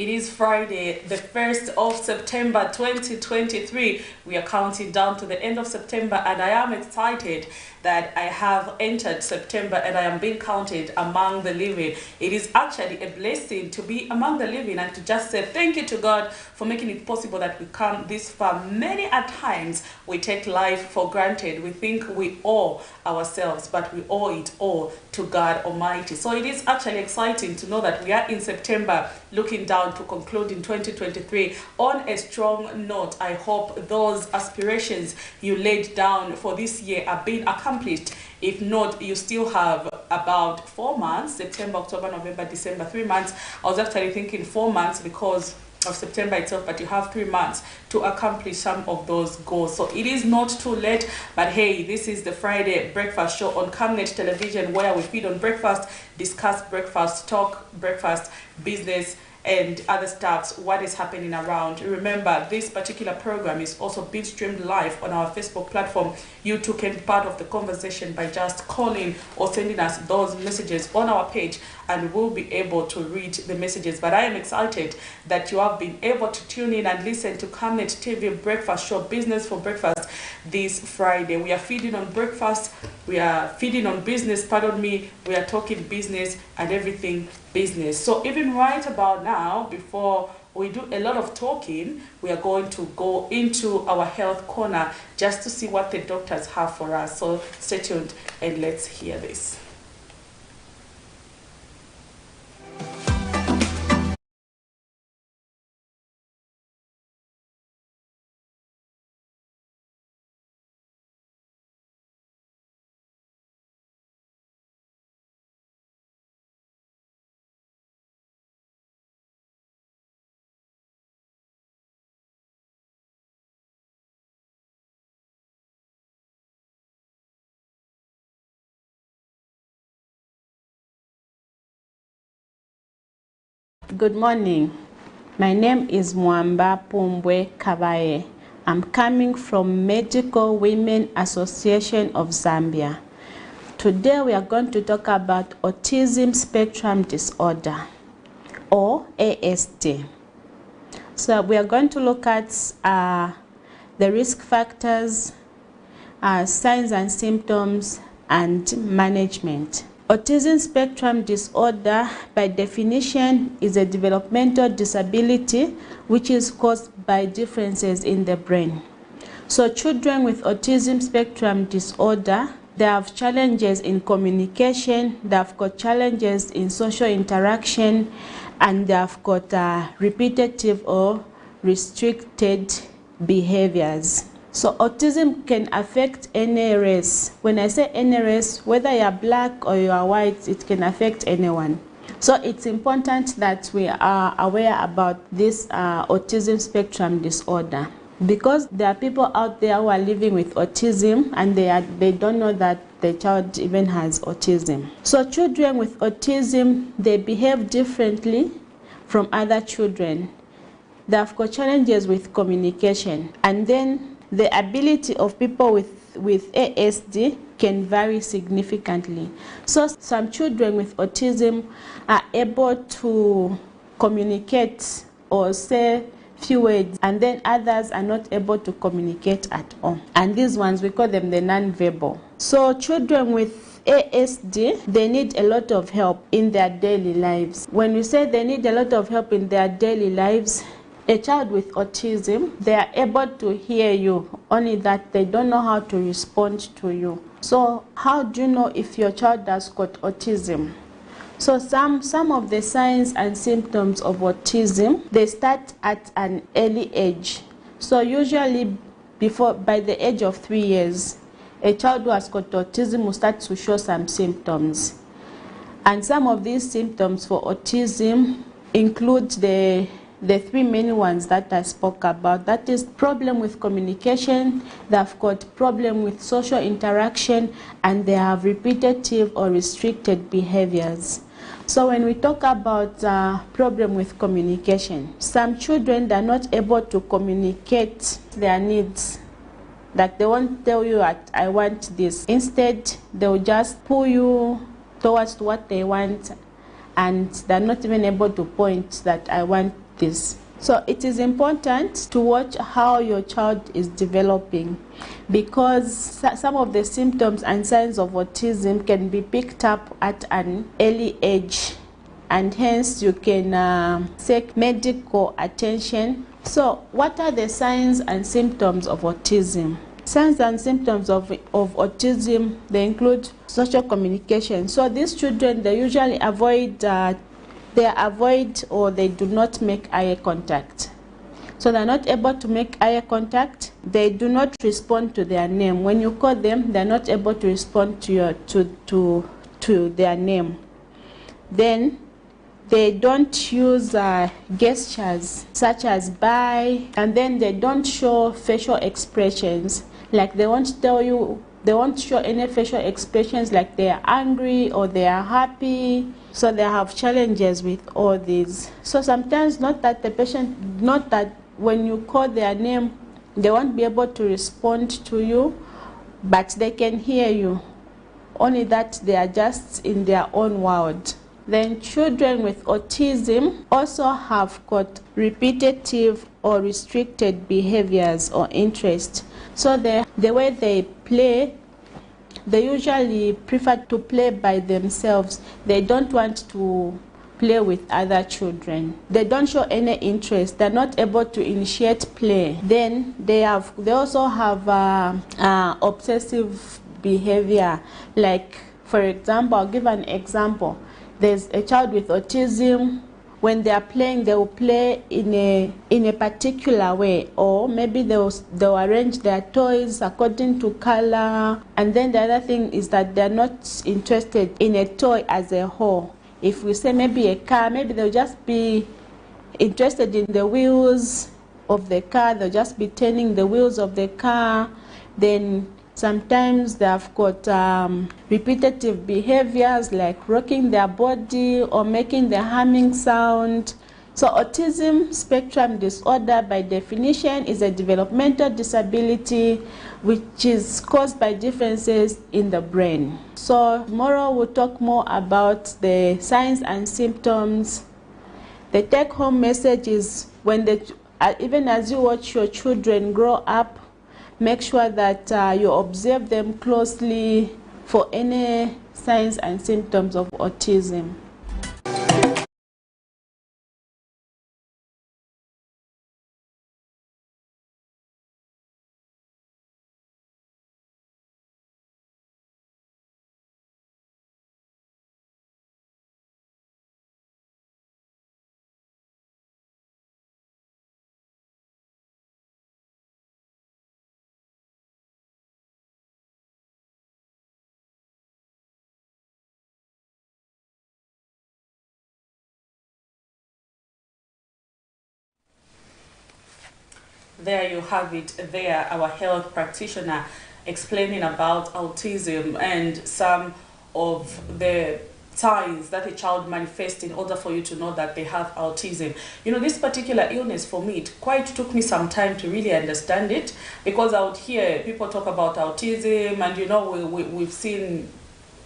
It is Friday, the 1st of September 2023. We are counting down to the end of September, and I am excited that I have entered September and I am being counted among the living. It is actually a blessing to be among the living and to just say thank you to God for making it possible that we come this far. Many at times we take life for granted. We think we owe ourselves, but we owe it all to God Almighty. So it is actually exciting to know that we are in September, looking down to conclude in 2023 on a strong note. I hope those aspirations you laid down for this year are being accomplished. If not, you still have about 4 months, September, October, November, December, 3 months. I was actually thinking 4 months because of September itself, but you have 3 months to accomplish some of those goals. So it is not too late, but hey, this is the Friday breakfast show on Camnet television, where we feed on breakfast, discuss breakfast, talk breakfast, business, and other stuffs, what is happening around. Remember, this particular program is also being streamed live on our Facebook platform. You too can be part of the conversation by just calling or sending us those messages on our page, and we'll be able to read the messages. But I am excited that you have been able to tune in and listen to Camnet TV breakfast show, Business for Breakfast, this Friday. We are feeding on breakfast, we are feeding on business, pardon me, we are talking business and everything business. So even right about now, before we do a lot of talking, we are going to go into our health corner just to see what the doctors have for us. So stay tuned and let's hear this. Good morning. My name is Mwamba Pumbwe Kabaye. I'm coming from Medical Women Association of Zambia. Today we are going to talk about autism spectrum disorder, or ASD. So we are going to look at the risk factors, signs and symptoms, and management. Autism spectrum disorder, by definition, is a developmental disability which is caused by differences in the brain. So children with autism spectrum disorder, they have challenges in communication, they have got challenges in social interaction, and they have got repetitive or restricted behaviors. So autism can affect any race. When I say any race, whether you are black or you are white, it can affect anyone. So it's important that we are aware about this autism spectrum disorder, because there are people out there who are living with autism and they don't know that the child even has autism. So children with autism, they behave differently from other children. They have got challenges with communication, and then the ability of people with ASD can vary significantly. So some children with autism are able to communicate or say few words, and then others are not able to communicate at all. And these ones, we call them the non-verbal. So children with ASD, they need a lot of help in their daily lives. When we say they need a lot of help in their daily lives, a child with autism, they are able to hear you, only that they don't know how to respond to you. So how do you know if your child has got autism? So some of the signs and symptoms of autism, they start at an early age. So usually by the age of 3 years, a child who has got autism will start to show some symptoms. And some of these symptoms for autism include the 3 main ones that I spoke about. That is problem with communication, they've got problem with social interaction, and they have repetitive or restricted behaviors. So when we talk about problem with communication, some children, they're not able to communicate their needs. Like they won't tell you that I want this. Instead, they'll just pull you towards what they want, and they're not even able to point that I want this. So it is important to watch how your child is developing, because some of the symptoms and signs of autism can be picked up at an early age, and hence you can seek medical attention. So what are the signs and symptoms of autism? Signs and symptoms of autism, they include social communication. So these children, they usually avoid or they do not make eye contact. So they're not able to make eye contact. They do not respond to their name. When you call them, they're not able to respond to their name. Then they don't use gestures such as bye, and then they don't show facial expressions. Like they won't show any facial expressions like they are angry or they are happy. So they have challenges with all these. So sometimes not that when you call their name, they won't be able to respond to you, but they can hear you. Only that they are just in their own world. Then children with autism also have got repetitive or restricted behaviors or interests. So the way they play, they usually prefer to play by themselves. They don't want to play with other children. They don't show any interest. They're not able to initiate play. Then they also have obsessive behavior. Like, for example, I'll give an example. There's a child with autism. When they are playing, they will play in a particular way, or maybe they'll arrange their toys according to color. And then the other thing is that they're not interested in a toy as a whole. If we say maybe a car, maybe they'll just be interested in the wheels of the car. They'll just be turning the wheels of the car. Then sometimes they've got repetitive behaviors like rocking their body or making the humming sound. So autism spectrum disorder, by definition, is a developmental disability which is caused by differences in the brain. So tomorrow we'll talk more about the signs and symptoms. The take-home message is, even as you watch your children grow up, make sure that you observe them closely for any signs and symptoms of autism. There you have it there, our health practitioner explaining about autism and some of the signs that a child manifests in order for you to know that they have autism. You know, this particular illness, for me, it quite took me some time to really understand it, because I would hear people talk about autism, and you know, we've seen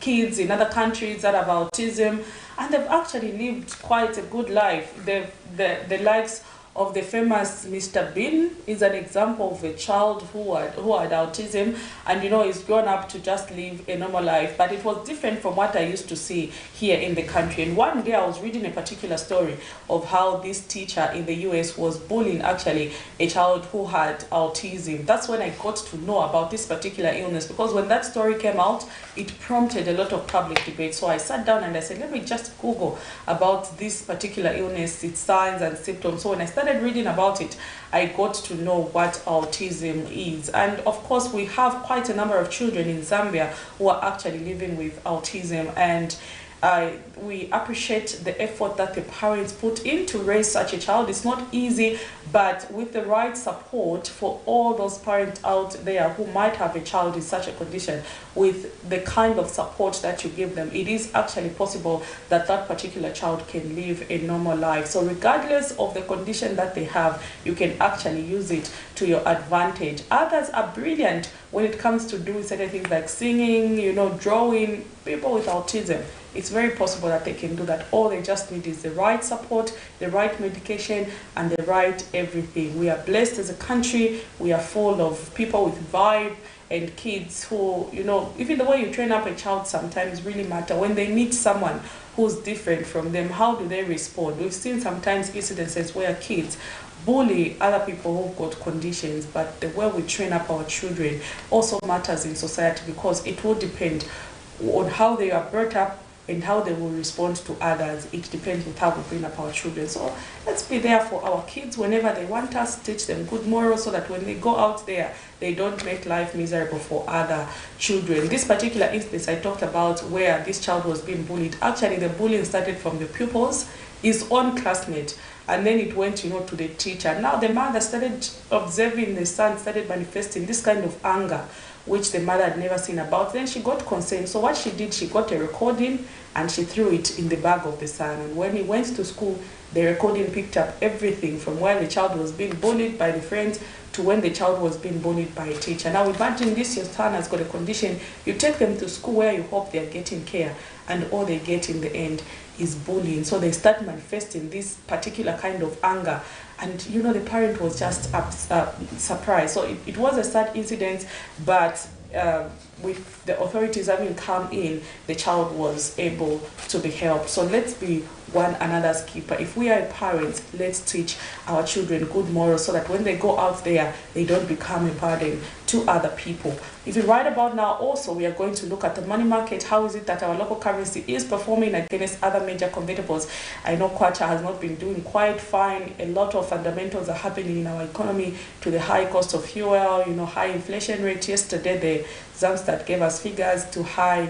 kids in other countries that have autism, and they've actually lived quite a good life. The likes of the famous Mr. Bean is an example of a child who had autism, and you know, he's grown up to just live a normal life. But it was different from what I used to see here in the country. And one day I was reading a particular story of how this teacher in the US was bullying actually a child who had autism. That's when I got to know about this particular illness, because when that story came out, it prompted a lot of public debate. So I sat down and I said, let me just Google about this particular illness, its signs and symptoms. So when I started reading about it, I got to know what autism is. And of course, we have quite a number of children in Zambia who are actually living with autism, and we appreciate the effort that the parents put in to raise such a child. It's not easy, but with the right support for all those parents out there who might have a child in such a condition, with the kind of support that you give them, it is actually possible that that particular child can live a normal life. So regardless of the condition that they have, you can actually use it to your advantage. Others are brilliant when it comes to doing certain things like singing, you know, drawing. People with autism, it's very possible that they can do that. All they just need is the right support, the right medication, and the right everything. We are blessed as a country. We are full of people with vibe and kids who, you know, even the way you train up a child sometimes really matter. When they meet someone who's different from them, how do they respond? We've seen sometimes incidences where kids bully other people who've got conditions, but the way we train up our children also matters in society, because it will depend on how they are brought up and how they will respond to others. It depends on how we bring up our children. So let's be there for our kids whenever they want us, teach them good morals so that when they go out there, they don't make life miserable for other children. This particular instance I talked about where this child was being bullied, actually the bullying started from the pupils, his own classmate, and then it went, you know, to the teacher. Now the mother started observing the son started manifesting this kind of anger, which the mother had never seen about. Then she got concerned. So what she did, she got a recording and she threw it in the bag of the son. And when he went to school, the recording picked up everything from where the child was being bullied by the friends to when the child was being bullied by a teacher. Now imagine this, your son has got a condition, you take them to school where you hope they're getting care, and all they get in the end is bullying. So they start manifesting this particular kind of anger. And you know, the parent was just surprised. So it was a sad incident, but with the authorities having come in, the child was able to be helped. So let's be one another's keeper. If we are parents, let's teach our children good morals so that when they go out there, they don't become a burden to other people. Even right about now also, we are going to look at the money market. How is it that our local currency is performing against other major convertibles? I know Kwacha has not been doing quite fine. A lot of fundamentals are happening in our economy, to the high cost of fuel, you know, high inflation rate. Yesterday, the ZAMBIA'S gave us figures to high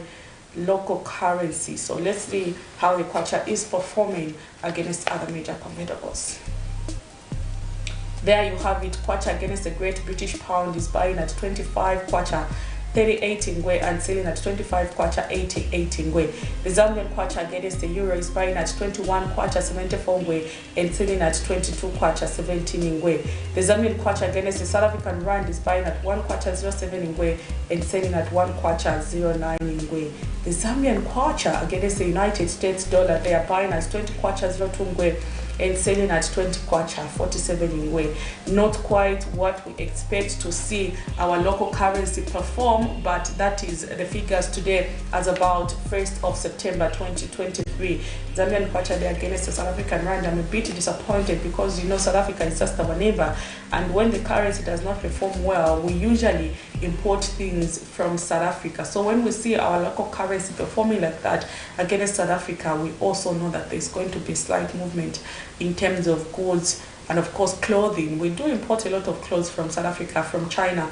local currency. So let's see how the Kwacha is performing against other major convertibles. There you have it. Kwacha against the Great British Pound is buying at 25 Kwacha 38 Ngwe and selling at 25 Kwacha 88 Ngwe. The Zambian Kwacha against the Euro is buying at 21 Kwacha 74 Ngwe and selling at 22 Kwacha 17 Ngwe. The Zambian Kwacha against the South African Rand is buying at 1 Kwacha 07 Ngwe and selling at 1 Kwacha 09 Ngwe. The Zambian Kwacha against the United States dollar, they are buying at 20 Kwacha 02 Ngwe and selling at 20 Kwacha 47 Ngwe. Not quite what we expect to see our local currency perform, but that is the figures today as about 1st of September 2023. Zambian Kwacha there against the South African Rand. I'm a bit disappointed because, you know, South Africa is just our neighbor, and when the currency does not perform well, we usually import things from South Africa. So when we see our local currency performing like that against South Africa, we also know that there's going to be slight movement in terms of goods and of course clothing. We do import a lot of clothes from South Africa, from China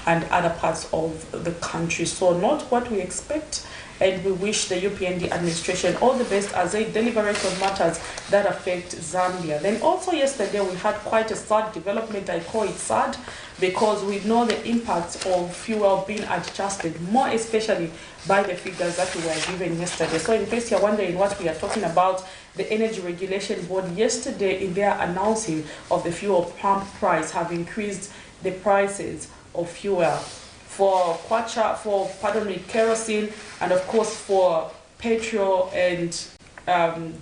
and other parts of the country. So not what we expect, and we wish the UPND administration all the best as they deliberate on matters that affect Zambia. Then also yesterday we had quite a sad development. I call it sad because we know the impact of fuel being adjusted, more especially by the figures that we were given yesterday. So in case you're wondering what we are talking about, the Energy Regulation Board yesterday, in their announcing of the fuel pump price, have increased the prices of fuel for Kwacha, kerosene, and of course for petrol and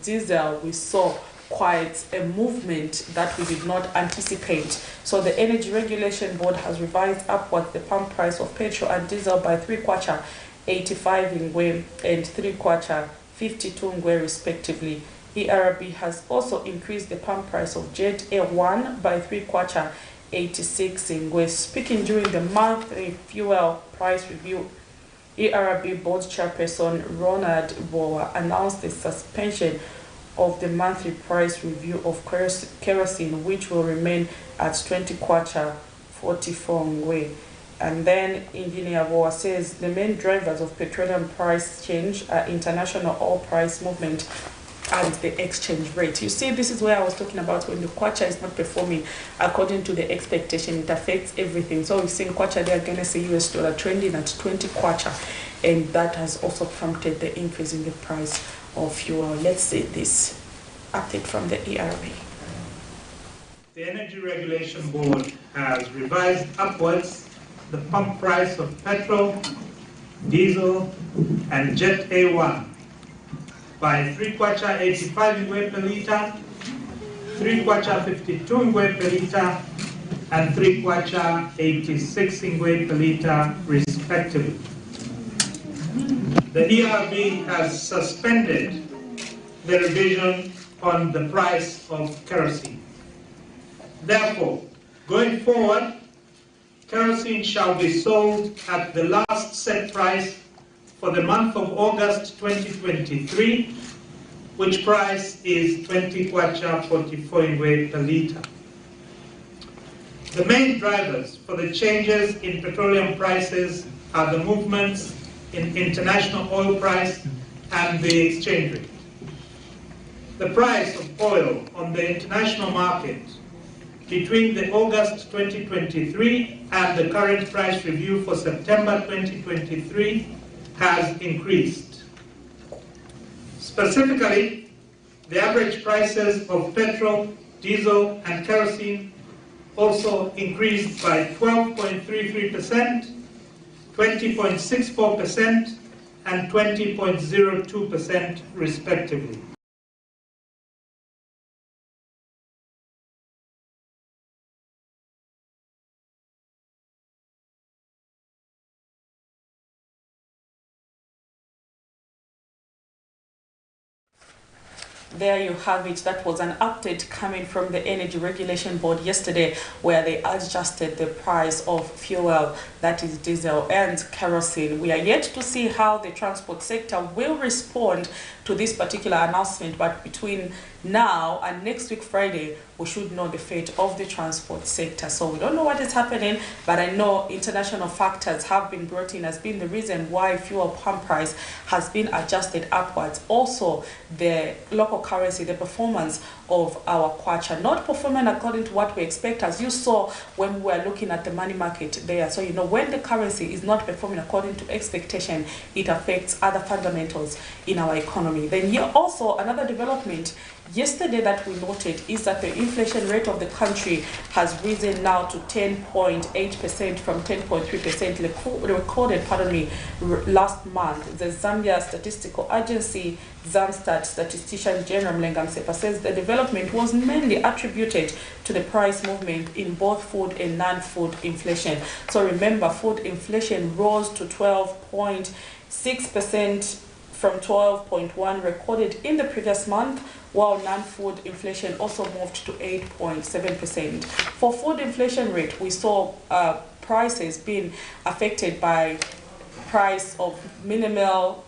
diesel. We saw quite a movement that we did not anticipate. So the Energy Regulation Board has revised upward the pump price of petrol and diesel by 3 Kwacha 85 Ngwe and 3 Kwacha 52 Ngwe respectively. ERB has also increased the pump price of Jet A1 by 3 Kwacha 86 Ngwe. Speaking during the monthly fuel price review, ERB Board Chairperson Ronald Boa announced the suspension of the monthly price review of kerosene, which will remain at 20 Kwacha 44 Ngwe. And then Engineer Boa says the main drivers of petroleum price change are international oil price movement and the exchange rate. You see, this is where I was talking about when the Kwacha is not performing according to the expectation, it affects everything. So we've seen Kwacha there against the US dollar trending at 20 Kwacha, and that has also prompted the increase in the price of fuel. Let's see this update from the ERB. The Energy Regulation Board has revised upwards the pump price of petrol, diesel, and Jet A1 by 3 kwacha 85 ngwe per litre, 3 kwacha 52 ngwe per litre, and 3 kwacha 86 ngwe per litre, respectively. The ERB has suspended the revision on the price of kerosene. Therefore, going forward, kerosene shall be sold at the last set price for the month of August 2023, which price is 20 kwacha 44 ngwe per litre. The main drivers for the changes in petroleum prices are the movements in international oil price and the exchange rate. The price of oil on the international market between the August 2023 and the current price review for September 2023 has increased. Specifically, the average prices of petrol, diesel, and kerosene also increased by 12.33%, 20.64%, and 20.02% respectively. There you have it. That was an update coming from the Energy Regulation Board yesterday, where they adjusted the price of fuel, that is diesel and kerosene. We are yet to see how the transport sector will respond to this particular announcement, but between now and next week Friday, we should know the fate of the transport sector. So we don't know what is happening, but I know international factors have been brought in as being the reason why fuel pump price has been adjusted upwards. Also, the local currency, the performance of our kwacha, not performing according to what we expect, as you saw when we were looking at the money market there. So, you know, when the currency is not performing according to expectation, it affects other fundamentals in our economy. Then here also another development yesterday that we noted is that the inflation rate of the country has risen now to 10.8% from 10.3% recorded, last month. The Zambia Statistical Agency, ZAMSTAT statistician General Mlenga Msepa says the development was mainly attributed to the price movement in both food and non-food inflation. So remember, food inflation rose to 12.6% from 12.1% recorded in the previous month, while non-food inflation also moved to 8.7%. For food inflation rate, we saw prices being affected by price of minimal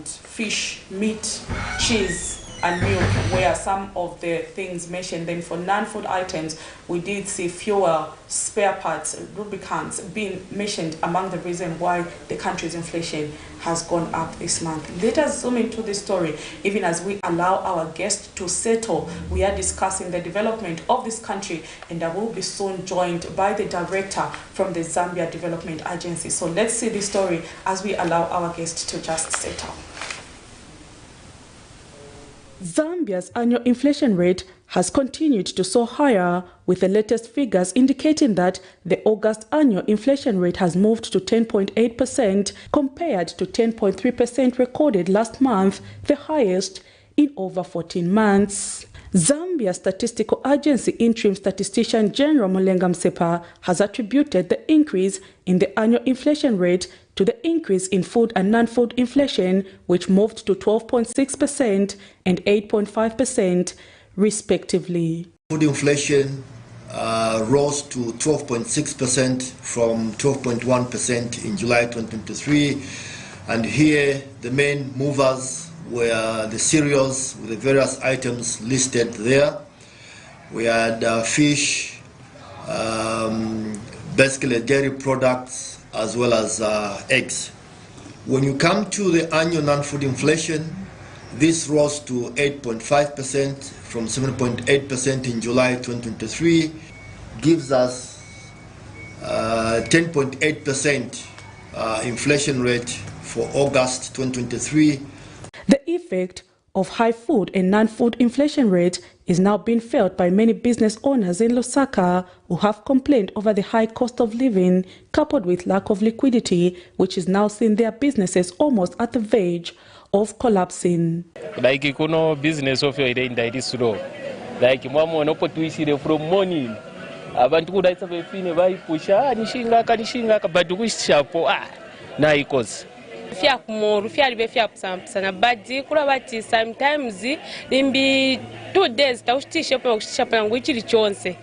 fish, meat, cheese, and milk, where some of the things mentioned. Then for non-food items, we did see fuel, spare parts, lubricants being mentioned among the reason why the country's inflation has gone up this month. Let us zoom into this story, even as we allow our guests to settle. We are discussing the development of this country, and I will be soon joined by the director from the Zambia Development Agency. So let's see this story as we allow our guests to just settle. Zambia's annual inflation rate has continued to soar higher, with the latest figures indicating that the August annual inflation rate has moved to 10.8% compared to 10.3% recorded last month, the highest in over 14 months. Zambia Statistical Agency Interim Statistician General Mlenga Msepa has attributed the increase in the annual inflation rate to the increase in food and non-food inflation, which moved to 12.6% and 8.5% respectively. Food inflation rose to 12.6% from 12.1% in July 2023, and here the main movers were the cereals with the various items listed there. We had fish, basically dairy products, as well as eggs. When you come to the annual non-food inflation, this rose to 8.5% from 7.8% in July 2023, gives us 10.8% inflation rate for August 2023. The effect of high food and non-food inflation rate is now being felt by many business owners in Lusaka who have complained over the high cost of living coupled with lack of liquidity, which is now seeing their businesses almost at the verge of collapsing. Like kuno business of your ida slow. Like mwamu no potuishire from morning. Abantu kudaitsa befine bayipusha nishingaka but kushapo na ikozi. Fia kumoru fia libe fia sana badi kula bati sometimes limbi 2 days taushtishe pa kushapa ngo ichili chonse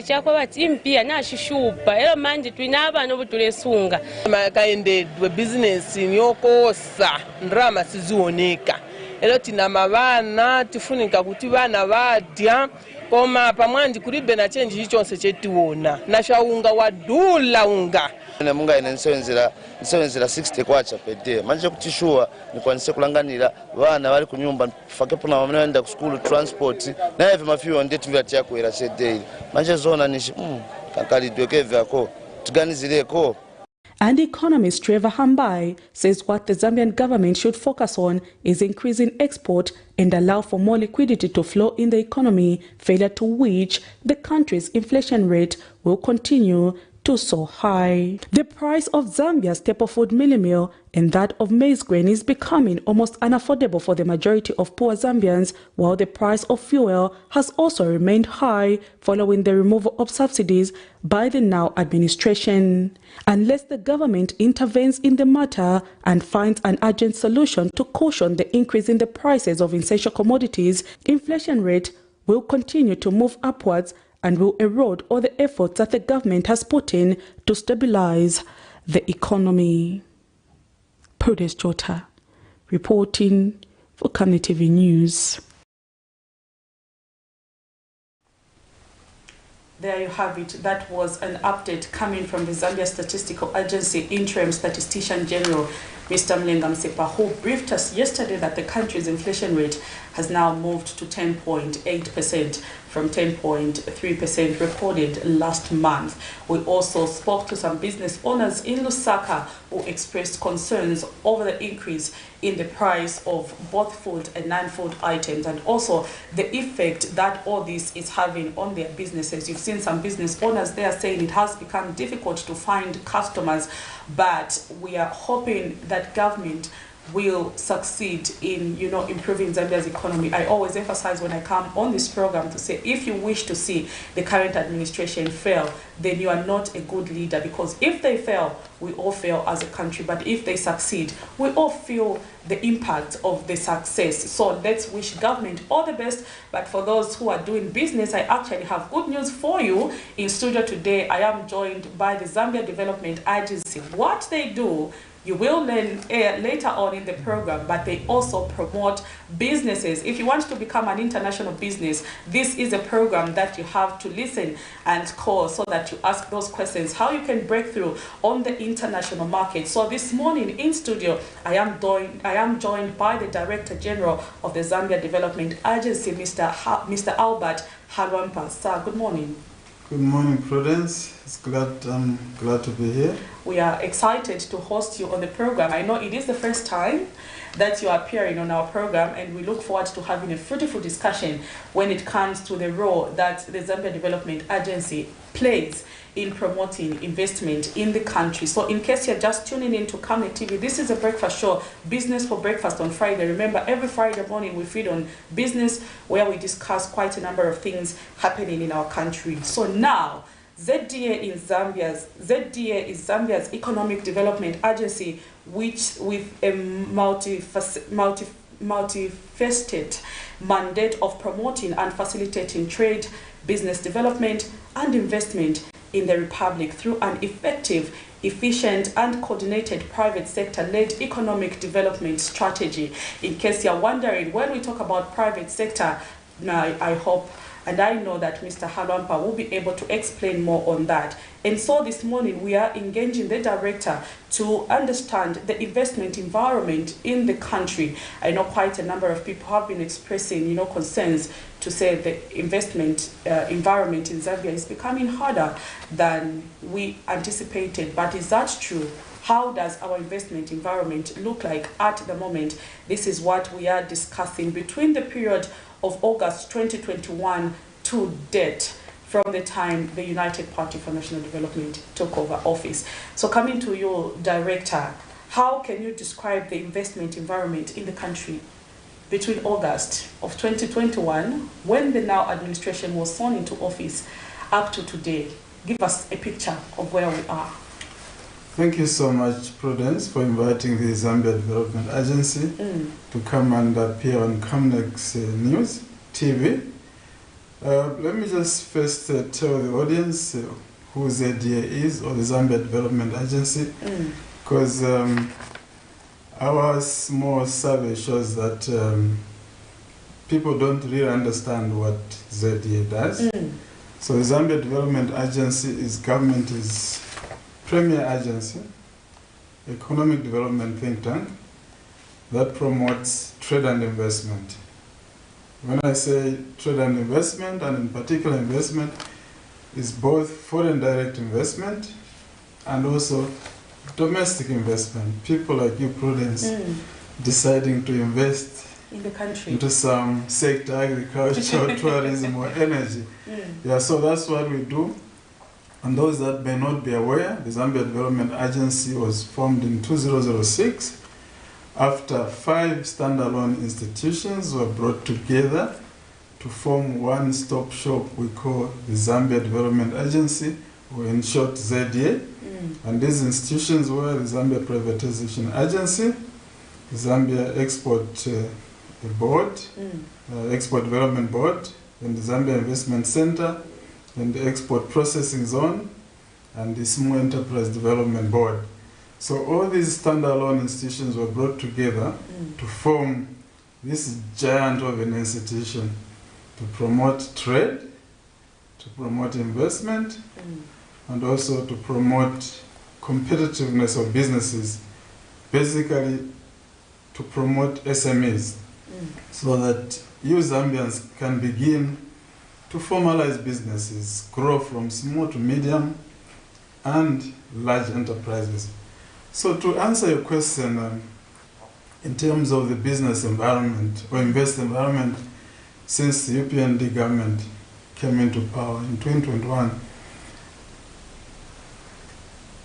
chakwa bati impia na shishupa elo manje twina abana butulesunga makaendedwe business nyokosa ndrama sizioneka elo tina mabana tifunika kuti bana badya koma pamwandi kulibe na change ichonse chetiona na shaunga wadula unga munga inensenzera 60 kwacha per day manje kutishua ni kwanise kulanganira bana bali kunyumba fake pona wanaenda ku school transport na hivi mafio ndeti vyati yako ila daily manje zona nishi kankali dweke vyako tuganizileko. And economist Trevor Hambai says what the Zambian government should focus on is increasing export and allow for more liquidity to flow in the economy, failure to which the country's inflation rate will continue to soar high. The price of Zambia's staple food mielie meal and that of maize grain is becoming almost unaffordable for the majority of poor Zambians, while the price of fuel has also remained high following the removal of subsidies by the now administration. Unless the government intervenes in the matter and finds an urgent solution to cushion the increase in the prices of essential commodities, inflation rate will continue to move upwards and will erode all the efforts that the government has put in to stabilize the economy. Prudence Jota, reporting for Camnet TV News. There you have it. That was an update coming from the Zambia Statistical Agency Interim Statistician General, Mr. Mlenga Msepa, who briefed us yesterday that the country's inflation rate has now moved to 10.8% from 10.3% recorded last month. We also spoke to some business owners in Lusaka who expressed concerns over the increase in the price of both food and non-food items, and also the effect that all this is having on their businesses. You've seen some business owners there saying it has become difficult to find customers, but we are hoping that government will succeed in, improving Zambia's economy. I always emphasize when I come on this program to say, if you wish to see the current administration fail, then you are not a good leader, because if they fail, we all fail as a country. But if they succeed, we all feel the impact of the success. So let's wish government all the best. But for those who are doing business, I actually have good news for you. In studio today, I am joined by the Zambia Development Agency. What they do, you will learn later on in the program, but they also promote businesses. If you want to become an international business, this is a program that you have to listen and call so that you ask those questions, how you can break through on the international market. So this morning in studio, I am joined by the Director General of the Zambia Development Agency, Mr. Albert Halwampa. Sir, good morning. Good morning, Prudence. I'm glad to be here. We are excited to host you on the program. I know it is the first time that you are appearing on our program, and we look forward to having a fruitful discussion when it comes to the role that the Zambia Development Agency plays in promoting investment in the country. So in case you're just tuning in to Camnet TV, this is a breakfast show, Business for Breakfast on Friday. Remember, every Friday morning we feed on business, where we discuss quite a number of things happening in our country. So now, ZDA is Zambia's economic development agency, which with a multifaceted mandate of promoting and facilitating trade, business development and investment in the Republic through an effective, efficient and coordinated private sector-led economic development strategy. In case you're wondering, when we talk about private sector, I hope and I know that Mr. Halwampa will be able to explain more on that. And so this morning we are engaging the director to understand the investment environment in the country. I know quite a number of people have been expressing, concerns to say the investment environment in Zambia is becoming harder than we anticipated. But is that true? how does our investment environment look like at the moment? This is what we are discussing between the period of August 2021 to date, from the time the United Party for National Development took over office. So coming to you, Director, how can you describe the investment environment in the country between August of 2021, when the now administration was sworn into office, up to today? Give us a picture of where we are. Thank you so much, Prudence, for inviting the Zambia Development Agency to come and appear on Camnet's News TV. Let me just first tell the audience who ZDA is, or the Zambia Development Agency, because our small survey shows that people don't really understand what ZDA does. So the Zambia Development Agency is government's premier agency, economic development think tank that promotes trade and investment. When I say trade and investment, and in particular investment, is both foreign direct investment and also domestic investment. People like you, Prudence, deciding to invest in the country into some sector, agriculture, tourism, or energy. Yeah, so that's what we do. And those that may not be aware, the Zambia Development Agency was formed in 2006 after 5 standalone institutions were brought together to form one-stop shop we call the Zambia Development Agency, or in short ZDA. And these institutions were the Zambia Privatization Agency, the Zambia Export Board, Export Development Board, and the Zambia Investment Center, and the Export Processing Zone, and the Small Enterprise Development Board. So all these standalone institutions were brought together to form this giant of an institution to promote trade, to promote investment, and also to promote competitiveness of businesses, basically to promote SMEs, so that you Zambians can begin to formalize businesses, grow from small to medium and large enterprises. So to answer your question, in terms of the business environment or invest environment, since the UPND government came into power in 2021,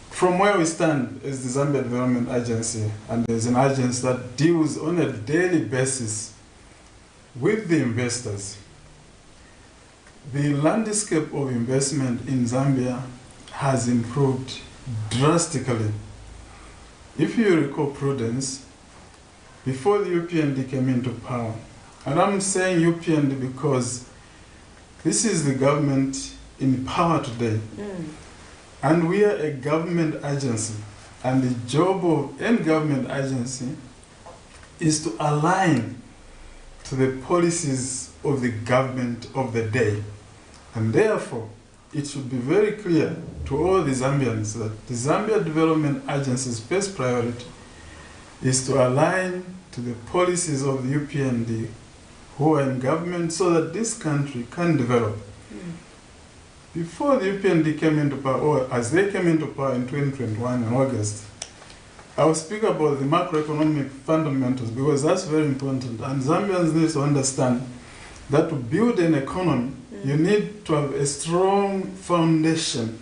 from where we stand as the Zambia Development Agency, and as an agency that deals on a daily basis with the investors, the landscape of investment in Zambia has improved drastically. If you recall, Prudence, before the UPND came into power, and I'm saying UPND because this is the government in power today, and we are a government agency, and the job of any government agency is to align to the policies of the government of the day. And therefore, it should be very clear to all the Zambians that the Zambia Development Agency's first priority is to align to the policies of the UPND who are in government, so that this country can develop. Before the UPND came into power, or as they came into power in 2021 in August, I will speak about the macroeconomic fundamentals, because that's very important. And Zambians need to understand that to build an economy, you need to have a strong foundation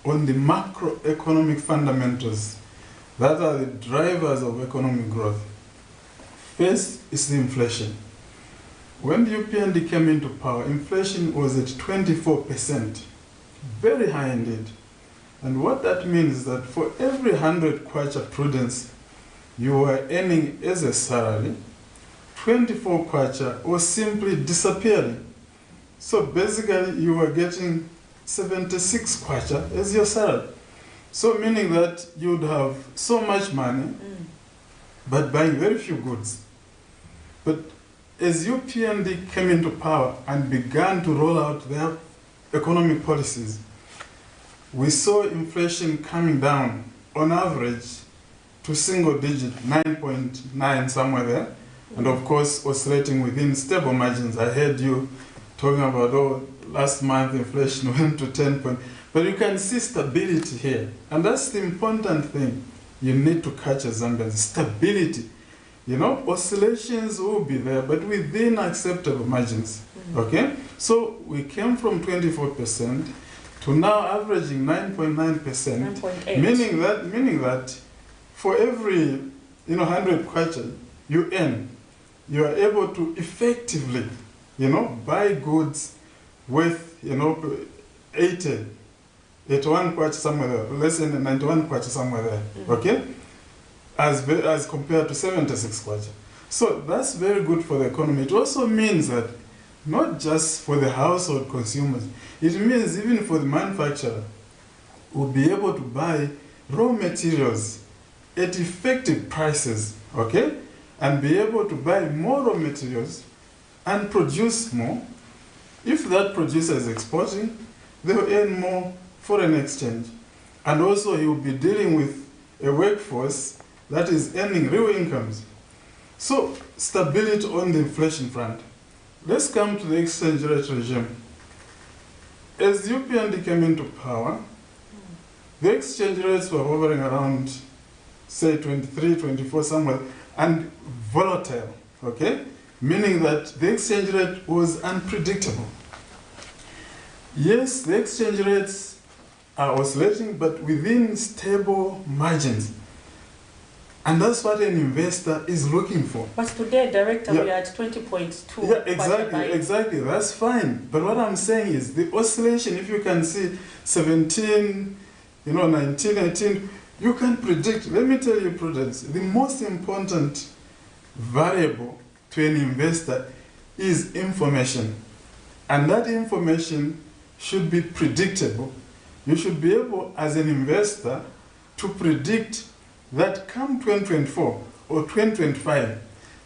on the macroeconomic fundamentals that are the drivers of economic growth. First is the inflation. When the UPND came into power, inflation was at 24%, very high indeed. And what that means is that for every 100 kwacha, Prudence, you are earning as a salary, 24 kwacha was simply disappearing. So basically you are getting 76 kwacha as your salary. So meaning that you would have so much money, but buying very few goods. But as UPND came into power and began to roll out their economic policies, we saw inflation coming down on average to single digit, 9.9 somewhere there, and of course oscillating within stable margins. I heard you talking about, oh, last month inflation went to 10 point, but you can see stability here. And that's the important thing. you need to catch as Zambians. Stability. You know, oscillations will be there, but within acceptable margins. Okay? So we came from 24% to now averaging 9.9%, 9.8. meaning that for every 100 kwacha you earn, you are able to effectively, buy goods worth 81 kwacha somewhere there, less than 91 kwacha somewhere there. Okay? As compared to 76 kwacha. So that's very good for the economy. It also means that not just for the household consumers, it means even for the manufacturer will be able to buy raw materials at effective prices, okay? And be able to buy more raw materials and produce more. If that producer is exporting, they will earn more foreign exchange. And also he will be dealing with a workforce that is earning real incomes. So, stability on the inflation front. Let's come to the exchange rate regime. As UPND came into power, the exchange rates were hovering around, say, 23, 24 somewhere, and volatile, okay? Meaning that the exchange rate was unpredictable. Yes, the exchange rates are oscillating, but within stable margins. And that's what an investor is looking for. But today, Director, we are at 20.2. Yeah, exactly. That's fine. But what I'm saying is the oscillation, if you can see 17, 19, 18, you can predict. Let me tell you, Prudence, the most important variable to an investor is information. And that information should be predictable. You should be able, as an investor, to predict that come 2024 or 2025,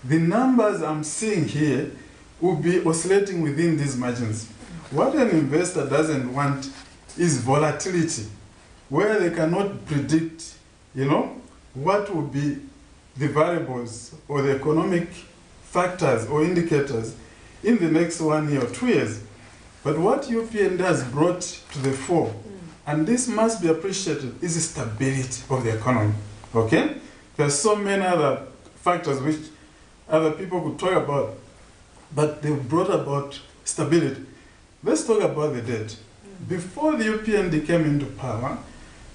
the numbers I'm seeing here will be oscillating within these margins. What an investor doesn't want is volatility, where they cannot predict, what will be the variables or the economic factors or indicators in the next 1 year or 2 years. But what UPND has brought to the fore, and this must be appreciated, is the stability of the economy. Okay? There's so many other factors which other people could talk about, but they've brought about stability. Let's talk about the debt. Before the UPND came into power,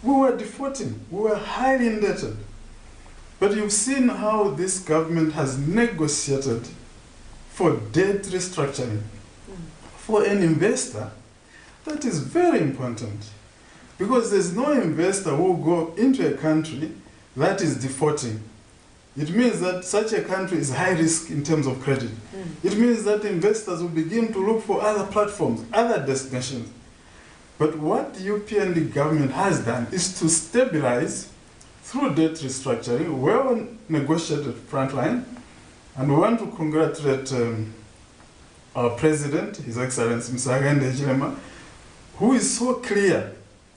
we were defaulting. We were highly indebted. But you've seen how this government has negotiated for debt restructuring. For an investor, that is very important. Because there's no investor who will go into a country that is defaulting. It means that such a country is high risk in terms of credit. It means that investors will begin to look for other platforms, other destinations. But what the UPND government has done is to stabilize through debt restructuring, well-negotiated frontline, and we want to congratulate our President, His Excellency Mr. Hakainde Hichilema, who is so clear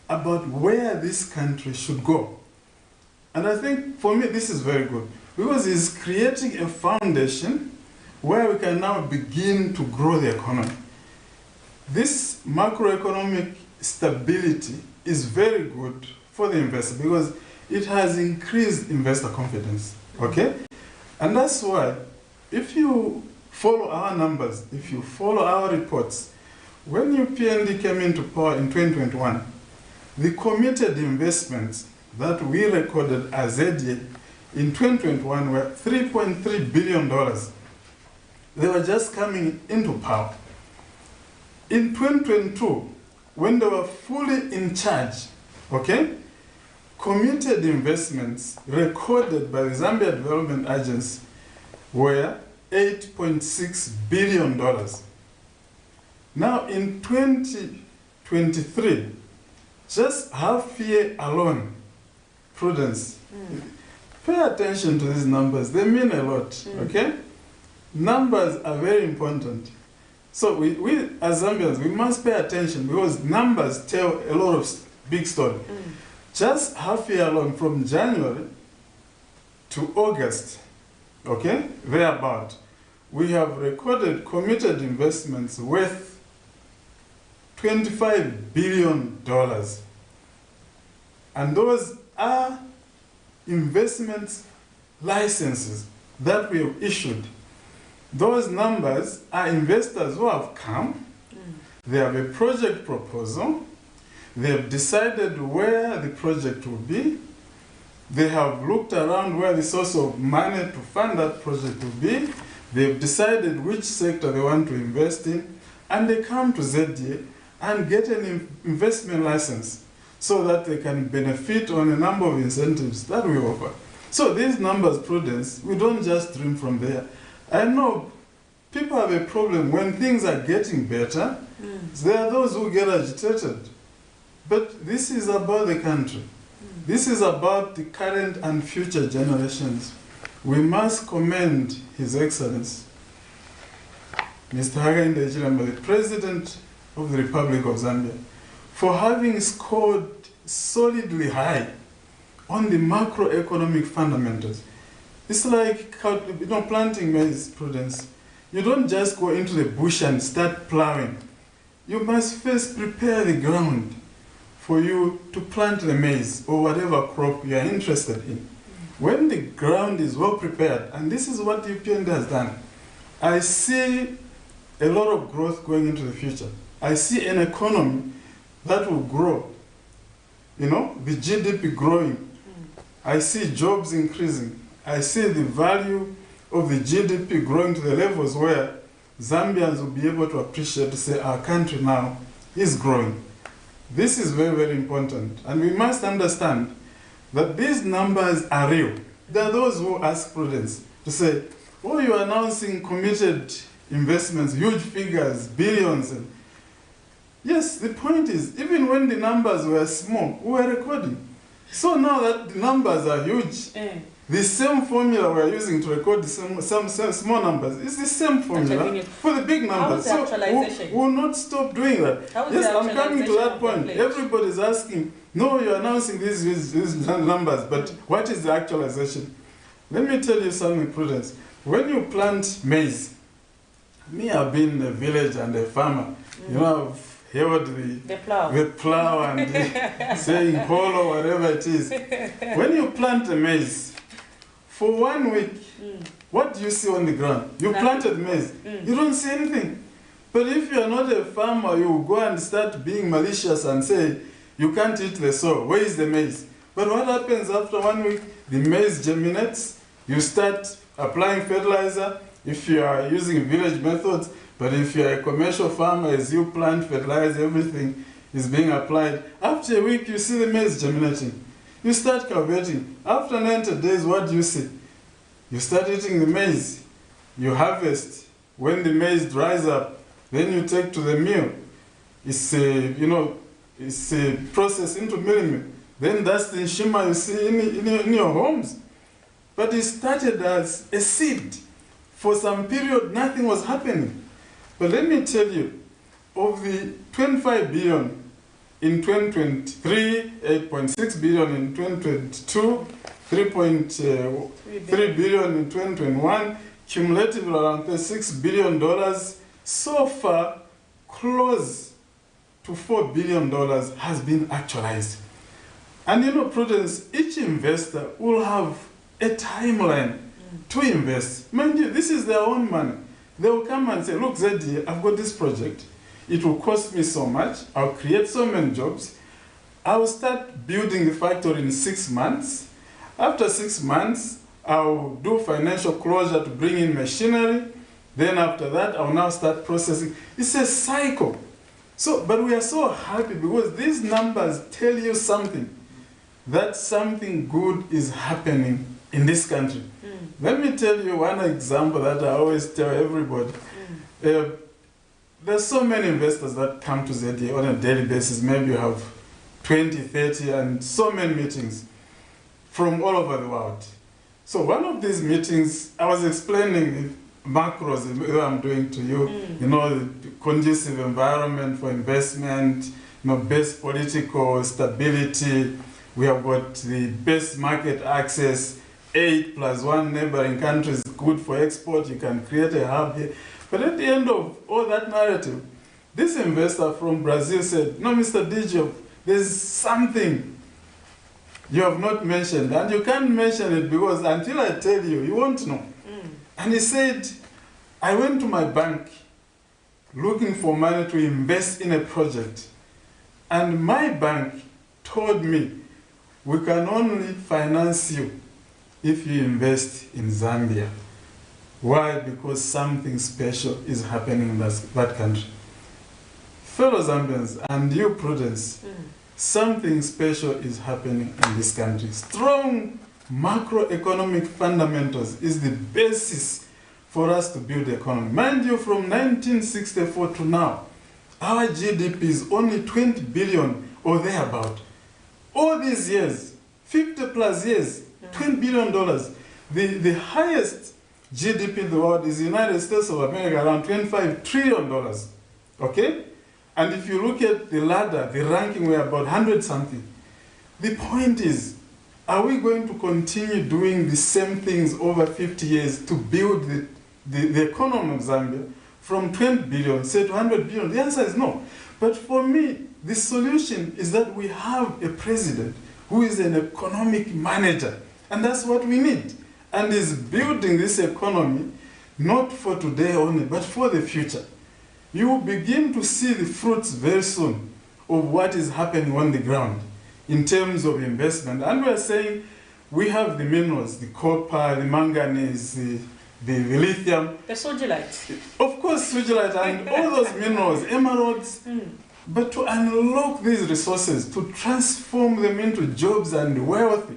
about where this country should go. And I think, for me, this is very good, because he's creating a foundation where we can now begin to grow the economy. This macroeconomic stability is very good for the investor because it has increased investor confidence, okay? And that's why, if you follow our numbers, if you follow our reports, when UPND came into power in 2021, the committed investments that we recorded as ZA in 2021 were $3.3 billion. They were just coming into power. In 2022, when they were fully in charge, okay, committed investments recorded by the Zambia Development Agency were $8.6 billion. Now in 2023, just half year alone, Prudence, pay attention to these numbers. They mean a lot, okay? Numbers are very important. So we as Zambians, we must pay attention because numbers tell a lot of big story. Just half year alone, from January to August, okay, thereabout, we have recorded committed investments worth $25 billion. And those are investment licenses that we have issued. Those numbers are investors who have come, they have a project proposal, they have decided where the project will be, they have looked around where the source of money to fund that project will be, they have decided which sector they want to invest in, and they come to ZDA and get an investment license so that they can benefit on a number of incentives that we offer. So these numbers, Prudence, we don't just dream from there. I know people have a problem when things are getting better. There are those who get agitated. But this is about the country. This is about the current and future generations. We must commend His Excellency, Mr. Hakainde Hichilema, the President of the Republic of Zambia, for having scored solidly high on the macroeconomic fundamentals. It's like planting maize, Prudence. You don't just go into the bush and start plowing. You must first prepare the ground for you to plant the maize or whatever crop you are interested in. When the ground is well prepared, and this is what the UPND has done, I see a lot of growth going into the future. I see an economy that will grow. You know, the GDP growing. I see jobs increasing. I see the value of the GDP growing to the levels where Zambians will be able to appreciate, to say, our country now is growing. This is very, very important. And we must understand that these numbers are real. There are those who ask Prudence to say, oh, you are announcing committed investments, huge figures, billions. Yes, the point is, even when the numbers were small, we were recording. So now that the numbers are huge, the same formula we're using to record the some small numbers is the same formula for the big numbers. So we'll not stop doing that. Yes, I'm coming to that point. Everybody's asking, no, you're announcing these numbers, but what is the actualization? Let me tell you something, Prudence. When you plant maize, me, I've been in a village and a farmer. You know, I've heard the plow and saying hollow, whatever it is. When you plant the maize, for 1 week, what do you see on the ground? You planted maize. You don't see anything. But if you are not a farmer, you go and start being malicious and say, you can't eat the soil. Where is the maize? But what happens after 1 week? The maize germinates. You start applying fertilizer if you are using village methods. But if you are a commercial farmer, as you plant, fertilize, everything is being applied. After a week, you see the maize germinating. You start cultivating. After 90 days, what do you see? You start eating the maize. You harvest. When the maize dries up, then you take to the mill. It's a process into milling. Then that's the shima you see in your homes. But it started as a seed. For some period, nothing was happening. But let me tell you, of the 25 billion in 2023, 8.6 billion in 2022, 3.3 billion in 2021, cumulatively around $36 billion. So far, close to $4 billion has been actualized. And you know, Prudence, each investor will have a timeline to invest. Mind you, this is their own money. They will come and say, look, ZD, I've got this project. It will cost me so much. I'll create so many jobs. I'll start building the factory in 6 months. After 6 months, I'll do financial closure to bring in machinery. Then after that, I'll now start processing. It's a cycle. So, but we are so happy because these numbers tell you something, that something good is happening in this country. Let me tell you one example that I always tell everybody. There's so many investors that come to ZDA on a daily basis. Maybe you have 20, 30, and so many meetings from all over the world. So one of these meetings, I was explaining macros that I'm doing to you, you know, the conducive environment for investment, you know, best political stability. We have got the best market access, 8+1 neighboring countries, good for export. You can create a hub here. But at the end of all that narrative, this investor from Brazil said, no, Mr. Digio, there's something you have not mentioned, and you can't mention it because until I tell you, you won't know. And he said, I went to my bank looking for money to invest in a project, and my bank told me, we can only finance you if you invest in Zambia. Why? Because something special is happening in that country. Fellow Zambians and you, Prudence, something special is happening in this country. Strong macroeconomic fundamentals is the basis for us to build the economy. Mind you, from 1964 to now, our GDP is only 20 billion or thereabout. All these years, 50 plus years, $20 billion. The highest GDP in the world is the United States of America, around $25 trillion. Okay? And if you look at the ladder, the ranking, we're about 100 something. The point is, are we going to continue doing the same things over 50 years to build the economy of Zambia from 20 billion, say to 100 billion? The answer is no. But for me, the solution is that we have a president who is an economic manager. And that's what we need. And is building this economy not for today only, but for the future. You will begin to see the fruits very soon of what is happening on the ground in terms of investment. And we are saying we have the minerals, the copper, the manganese, the lithium. The sodulite. Of course, sodulite and all those minerals, emeralds. But to unlock these resources, to transform them into jobs and wealth,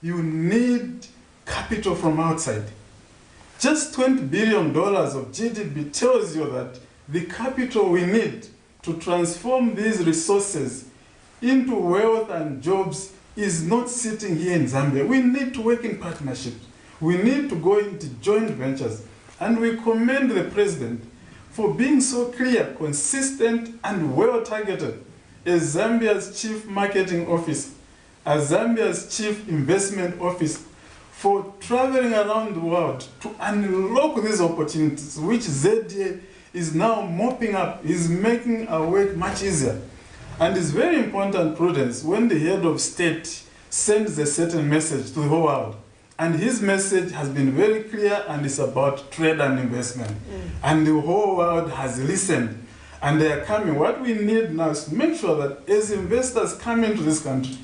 you need capital from outside. Just $20 billion of GDP tells you that the capital we need to transform these resources into wealth and jobs is not sitting here in Zambia. We need to work in partnerships. We need to go into joint ventures. And we commend the president for being so clear, consistent, and well-targeted as Zambia's chief marketing officer, as Zambia's chief investment officer, for traveling around the world to unlock these opportunities, which ZDA is now mopping up, is making our work much easier. And it's very important, Prudence, when the head of state sends a certain message to the whole world, and his message has been very clear, and it's about trade and investment. And the whole world has listened, and they are coming. What we need now is to make sure that as investors come into this country,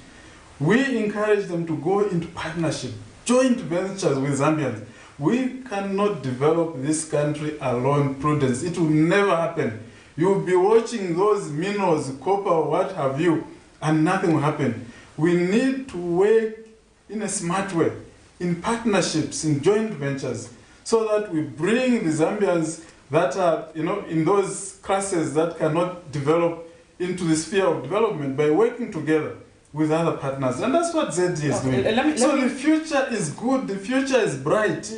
we encourage them to go into partnership, joint ventures with Zambians. We cannot develop this country alone, Prudence. It will never happen. You'll be watching those minerals, copper, what have you, and nothing will happen. We need to work in a smart way, in partnerships, in joint ventures, so that we bring the Zambians that are, in those classes that cannot develop into the sphere of development by working together with other partners. And that's what ZD is doing. The future is good, the future is bright.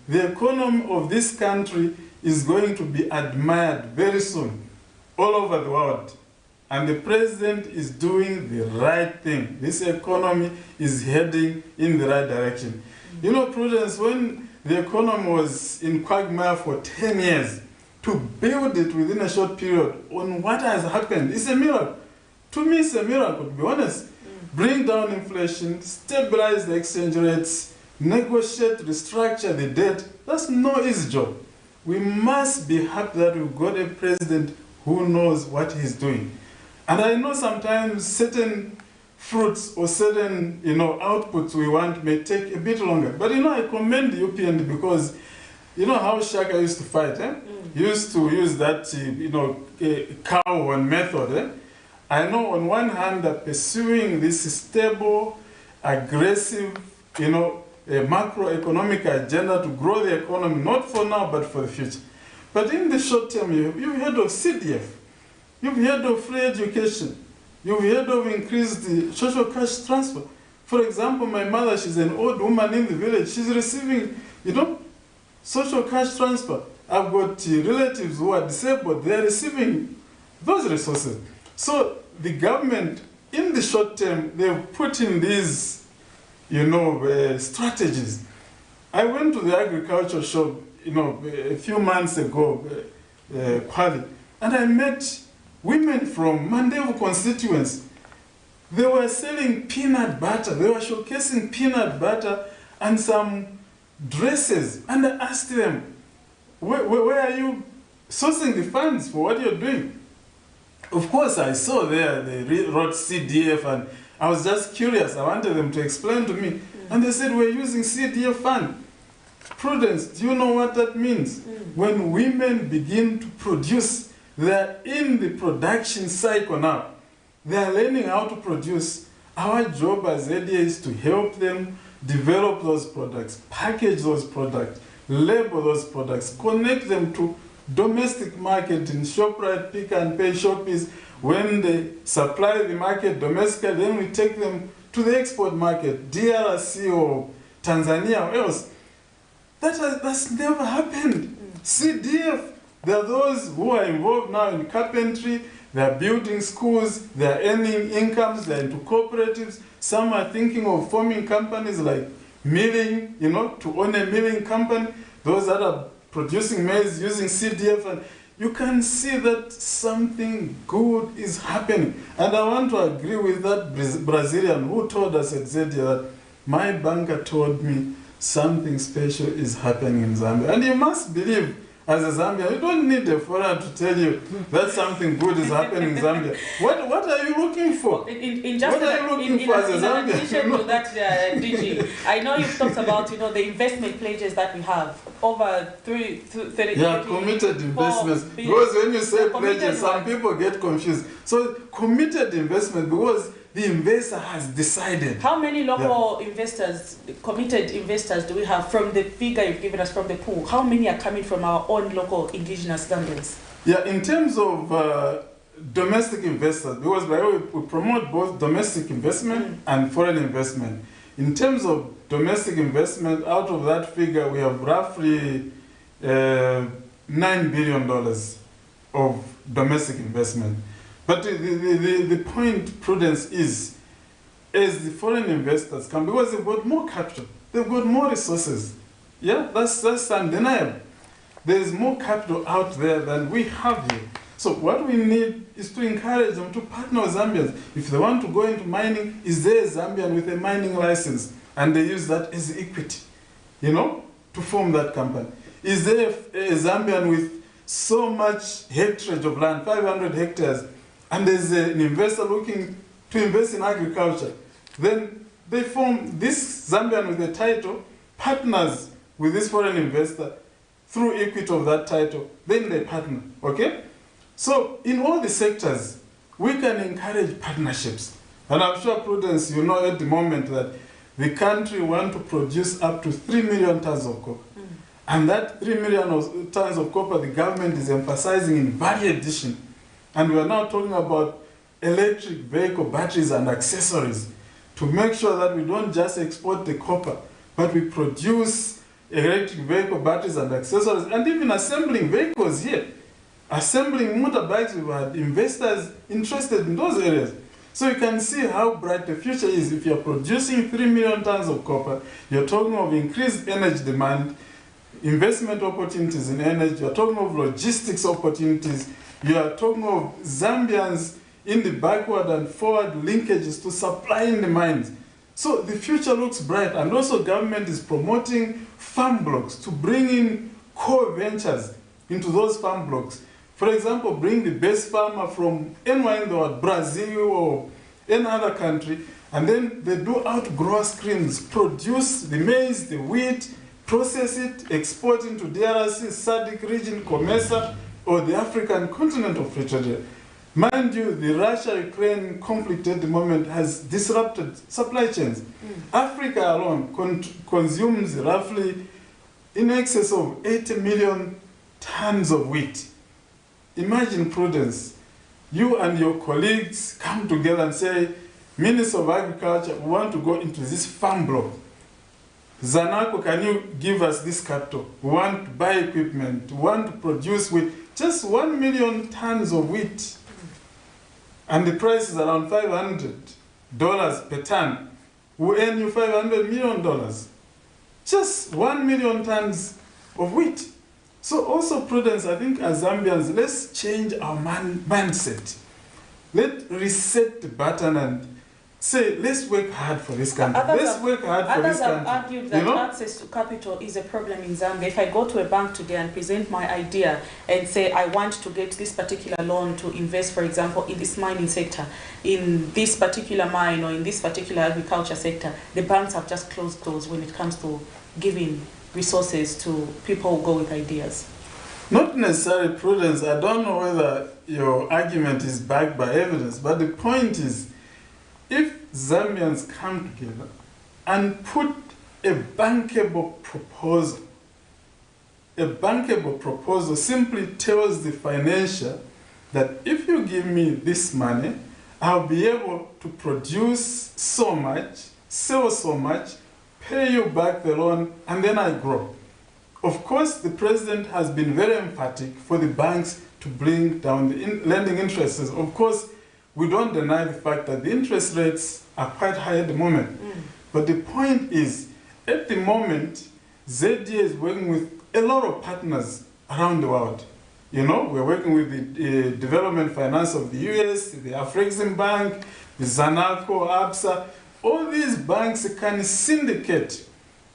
The economy of this country is going to be admired very soon, all over the world. And the president is doing the right thing. This economy is heading in the right direction. Prudence, when the economy was in quagmire for 10 years, to build it within a short period on what has happened, it's a miracle. To me, it's a miracle, to be honest. Bring down inflation, stabilize the exchange rates, negotiate, restructure the debt. That's no easy job. We must be happy that we've got a president who knows what he's doing. And I know sometimes certain fruits or certain outputs we want may take a bit longer. But I commend the UPND because how Shaka used to fight. He used to use that cow method. I know on one hand that pursuing this stable, aggressive, macroeconomic agenda to grow the economy, not for now, but for the future. But in the short term, you've heard of CDF, you've heard of free education, you've heard of increased social cash transfer. For example, my mother, she's an old woman in the village, she's receiving, social cash transfer. I've got relatives who are disabled, they're receiving those resources. So the government, in the short term, they've put in these, strategies. I went to the agriculture shop, a few months ago, Kwali, and I met women from Mandevu constituents. They were selling peanut butter. They were showcasing peanut butter and some dresses. And I asked them, where are you sourcing the funds for what you're doing? Of course, I saw there, they wrote CDF, and I was just curious. I wanted them to explain to me. And they said, we're using CDF fund. Prudence, do you know what that means? When women begin to produce, they're in the production cycle now. They're learning how to produce. Our job as ZA is to help them develop those products, package those products, label those products, connect them to domestic market in ShopRite, Pick and Pay, Shoppies. When they supply the market domestically, then we take them to the export market, DRC or Tanzania or else. That's never happened. CDF, there are those who are involved now in carpentry, they are building schools, they are earning incomes, they are into cooperatives. Some are thinking of forming companies like milling, to own a milling company. Those that are producing maize using CDF, and you can see that something good is happening. And I want to agree with that Brazilian who told us at ZDA that my banker told me something special is happening in Zambia. And you must believe, as a Zambian, you don't need a foreigner to tell you that something good is happening in Zambia. What are you looking for? In addition to that, DG, I know you've talked about the investment pledges that we have over 30. Yeah, committed investments. Because when you say pledges, some people get confused. So committed investment, because the investor has decided. How many local investors, committed investors, do we have from the figure you've given us from the pool? How many are coming from our own local indigenous Zambians? Yeah, in terms of domestic investors, because by the way, we promote both domestic investment and foreign investment. In terms of domestic investment, out of that figure, we have roughly $9 billion of domestic investment. But the point, Prudence, is as the foreign investors come, because they've got more capital, they've got more resources. Yeah, that's undeniable. There's more capital out there than we have here. So what we need is to encourage them to partner with Zambians. If they want to go into mining, is there a Zambian with a mining license? And they use that as equity, to form that company. Is there a Zambian with so much hectarage of land, 500 hectares, and there's an investor looking to invest in agriculture? Then they form this Zambian with a title, partners with this foreign investor through equity of that title, then they partner, okay? So in all the sectors, we can encourage partnerships. And I'm sure, Prudence, at the moment that the country wants to produce up to 3 million tons of copper. And that 3 million tons of copper, the government is emphasizing in value addition. And we are now talking about electric vehicle batteries and accessories to make sure that we don't just export the copper, but we produce electric vehicle batteries and accessories, and even assembling vehicles here. Assembling motorbikes, we've had investors interested in those areas. So you can see how bright the future is. If you're producing 3 million tons of copper, you're talking of increased energy demand, investment opportunities in energy, you're talking of logistics opportunities, you are talking of Zambians in the backward and forward linkages to supplying the mines. So the future looks bright, and also government is promoting farm blocks to bring in core ventures into those farm blocks. For example, bring the best farmer from anywhere in the world, Brazil or any other country, and then they do outgrower schemes, produce the maize, the wheat, process it, export into DRC, SADC region, COMESA, or the African continent of free trade. Mind you, the Russia-Ukraine conflict at the moment has disrupted supply chains. Africa alone consumes roughly in excess of 80 million tons of wheat. Imagine, Prudence, you and your colleagues come together and say, Minister of Agriculture, we want to go into this farm block. Zanaco, can you give us this capital? We want to buy equipment, we want to produce wheat. Just 1 million tons of wheat. And the price is around $500 per ton. We earn you $500 million. Just 1 million tons of wheat. So also, Prudence, I think as Zambians, let's change our mindset. Let's reset the button and say, let's work hard for this country. Let's work hard for this country. Others have argued that access to capital is a problem in Zambia. If I go to a bank today and present my idea and say I want to get this particular loan to invest, for example, in this mining sector, in this particular mine or in this particular agriculture sector, the banks have just closed doors when it comes to giving resources to people who go with ideas. Not necessarily Prudence. I don't know whether your argument is backed by evidence, but the point is, if Zambians come together and put a bankable proposal simply tells the financier that if you give me this money, I'll be able to produce so much, sell so much, pay you back the loan, and then I grow. Of course, the president has been very emphatic for the banks to bring down the lending interests. Of course, we don't deny the fact that the interest rates are quite high at the moment. But the point is, at the moment, ZA is working with a lot of partners around the world. You know, we're working with the Development Finance of the US, the Afrexim Bank, the Zanaco, ABSA. All these banks can syndicate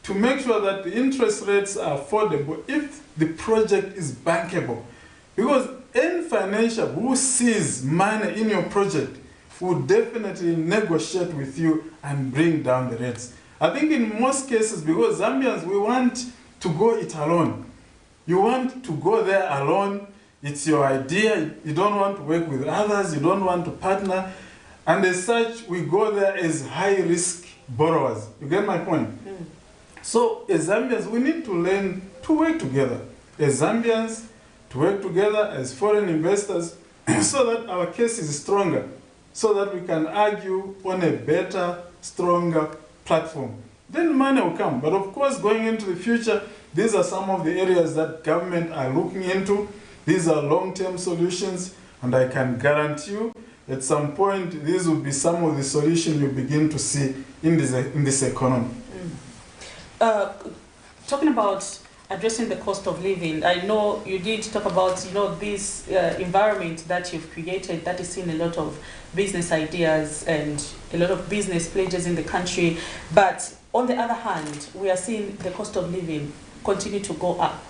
to make sure that the interest rates are affordable if the project is bankable. Because any financier who sees money in your project will definitely negotiate with you and bring down the rates. I think in most cases, because Zambians, we want to go it alone. You want to go there alone, it's your idea, you don't want to work with others, you don't want to partner, and as such, we go there as high-risk borrowers. You get my point? So as Zambians, we need to learn to work together. As Zambians, to work together as foreign investors so that our case is stronger, so that we can argue on a better, stronger platform. Then money will come. But of course, going into the future, these are some of the areas that government are looking into. These are long-term solutions, and I can guarantee you at some point, these will be some of the solutions you begin to see in this economy. Talking about addressing the cost of living, I know you did talk about this environment that you've created that is seeing a lot of business ideas and a lot of business pledges in the country. But on the other hand, we are seeing the cost of living continue to go up.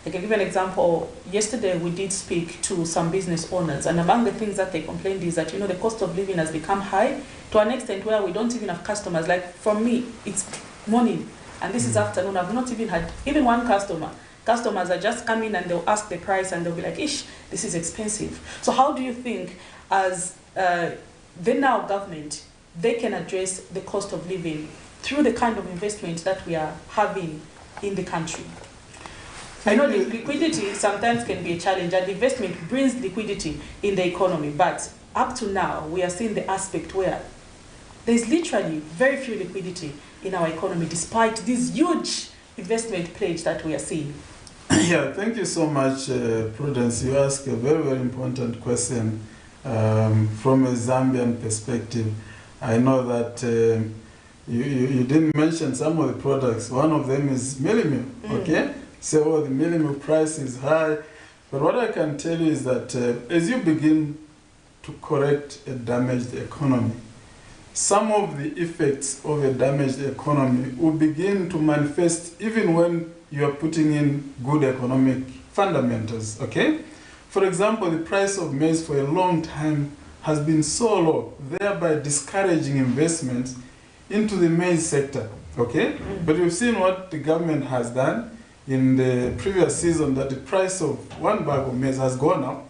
I can give you an example. Yesterday, we did speak to some business owners, and among the things that they complained is that the cost of living has become high to an extent where we don't even have customers. Like for me, it's morning. And this is afternoon. I've not even had even one customer. Customers are just coming and they'll ask the price and they'll be like, ish, this is expensive. So how do you think, as the now government, they can address the cost of living through the kind of investment that we are having in the country? I know the liquidity sometimes can be a challenge, and investment brings liquidity in the economy. But up to now, we are seeing the aspect where there's literally very few liquidity in our economy, despite this huge investment pledge that we are seeing. Yeah, thank you so much, Prudence. You asked a very, very important question from a Zambian perspective. I know that you didn't mention some of the products. One of them is mealie, okay? So the mealie price is high. But what I can tell you is that as you begin to correct a damaged economy, some of the effects of a damaged economy will begin to manifest even when you are putting in good economic fundamentals, okay? For example, the price of maize for a long time has been so low, thereby discouraging investments into the maize sector, okay? But we've seen what the government has done in the previous season, that the price of one bag of maize has gone up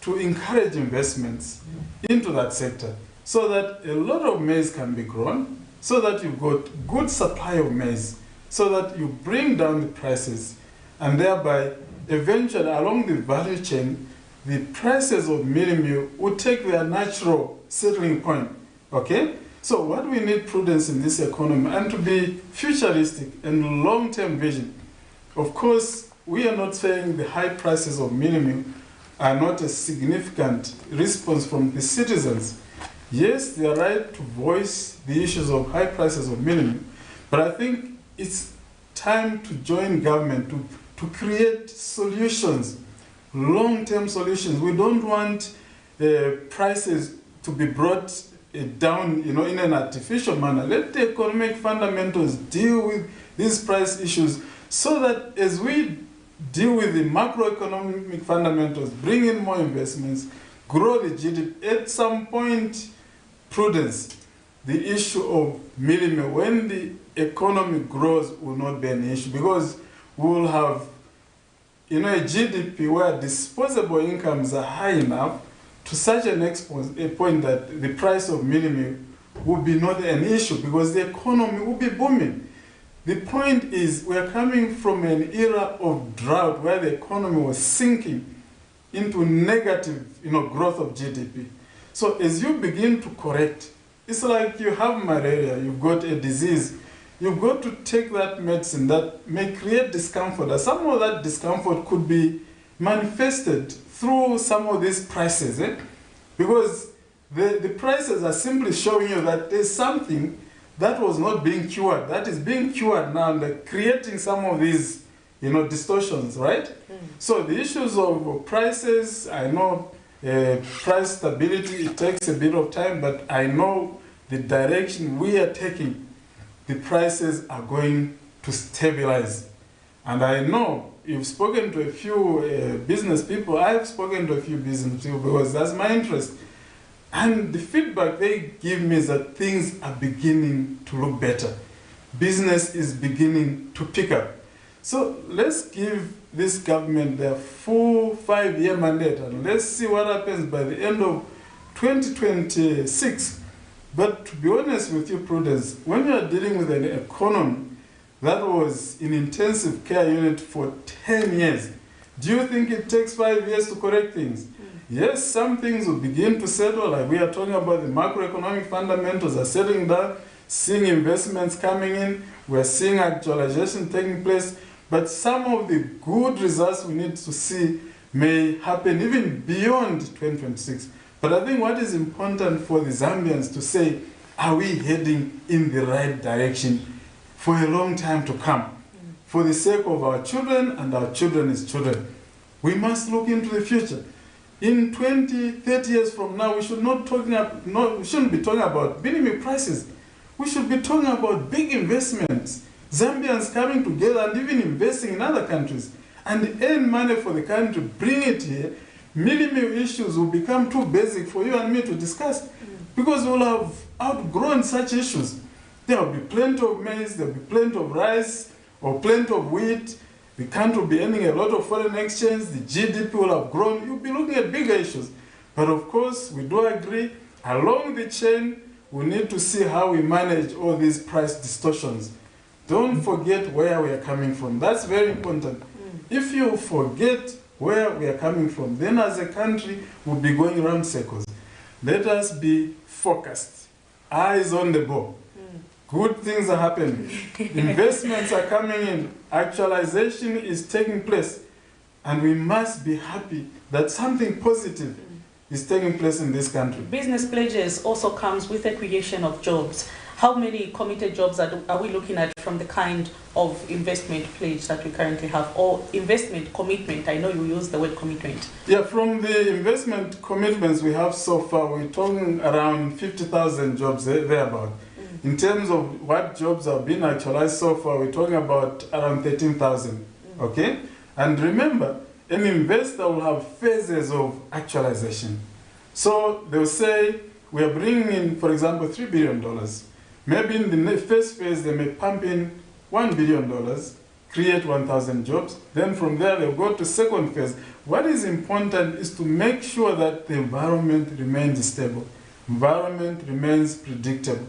to encourage investments into that sector, so that a lot of maize can be grown, so that you've got good supply of maize, so that you bring down the prices, and thereby, eventually, along the value chain, the prices of mealie meal will take their natural settling point, okay? So what we need prudence in this economy, and to be futuristic and long-term vision. Of course, we are not saying the high prices of mealie meal are not a significant response from the citizens. Yes, they are right to voice the issues of high prices of mealie meal, but I think it's time to join government to create solutions, long-term solutions. We don't want prices to be brought down, in an artificial manner. Let the economic fundamentals deal with these price issues so that as we deal with the macroeconomic fundamentals, bring in more investments, grow the GDP, at some point, prudence, the issue of millimil, when the economy grows, will not be an issue because we will have a GDP where disposable incomes are high enough to such a point that the price of millimil will be not an issue because the economy will be booming. The point is we are coming from an era of drought where the economy was sinking into negative growth of GDP. So as you begin to correct, it's like you have malaria, you've got a disease, you've got to take that medicine that may create discomfort. Some of that discomfort could be manifested through some of these prices, because the prices are simply showing you that there's something that was not being cured, that is being cured now, and creating some of these distortions, right? So the issues of prices, I know price stability, it takes a bit of time, but I know the direction we are taking, the prices are going to stabilize. And I know you've spoken to a few business people, I've spoken to a few business people because that's my interest. And the feedback they give me is that things are beginning to look better. Business is beginning to pick up. So let's give this government their full 5-year mandate and let's see what happens by the end of 2026. But to be honest with you, Prudence, when you are dealing with an economy that was in intensive care unit for 10 years, do you think it takes 5 years to correct things? Yes, some things will begin to settle, like we are talking about the macroeconomic fundamentals are settling down, seeing investments coming in, we're seeing actualization taking place, but some of the good results we need to see may happen even beyond 2026. But I think what is important for the Zambians to say, are we heading in the right direction for a long time to come? For the sake of our children and our children's children. We must look into the future. In 20, 30 years from now, we should we shouldn't be talking about minimum prices. We should be talking about big investments. Zambians coming together and even investing in other countries and earn money for the country, bring it here. Minimum issues will become too basic for you and me to discuss because we'll have outgrown such issues. There will be plenty of maize, there will be plenty of rice or plenty of wheat. The country will be earning a lot of foreign exchange, the GDP will have grown, you'll be looking at bigger issues. But of course, we do agree, along the chain, we need to see how we manage all these price distortions. Don't forget where we are coming from. That's very important. If you forget where we are coming from, then as a country, we'll be going around circles. Let us be focused, eyes on the ball. Good things are happening. Investments are coming in. Actualization is taking place. And we must be happy that something positive is taking place in this country. Business pledges also comes with the creation of jobs. How many committed jobs are we looking at from the kind of investment pledge that we currently have, or investment commitment? I know you use the word commitment. Yeah, from the investment commitments we have so far, we're talking around 50,000 jobs thereabout. In terms of what jobs have been actualized so far, we're talking about around 13,000, okay? And remember, an investor will have phases of actualization. So they'll say, we are bringing in, for example, $3 billion. Maybe in the first phase, they may pump in $1 billion, create 1,000 jobs. Then from there, they'll go to second phase. What is important is to make sure that the environment remains stable. Environment remains predictable.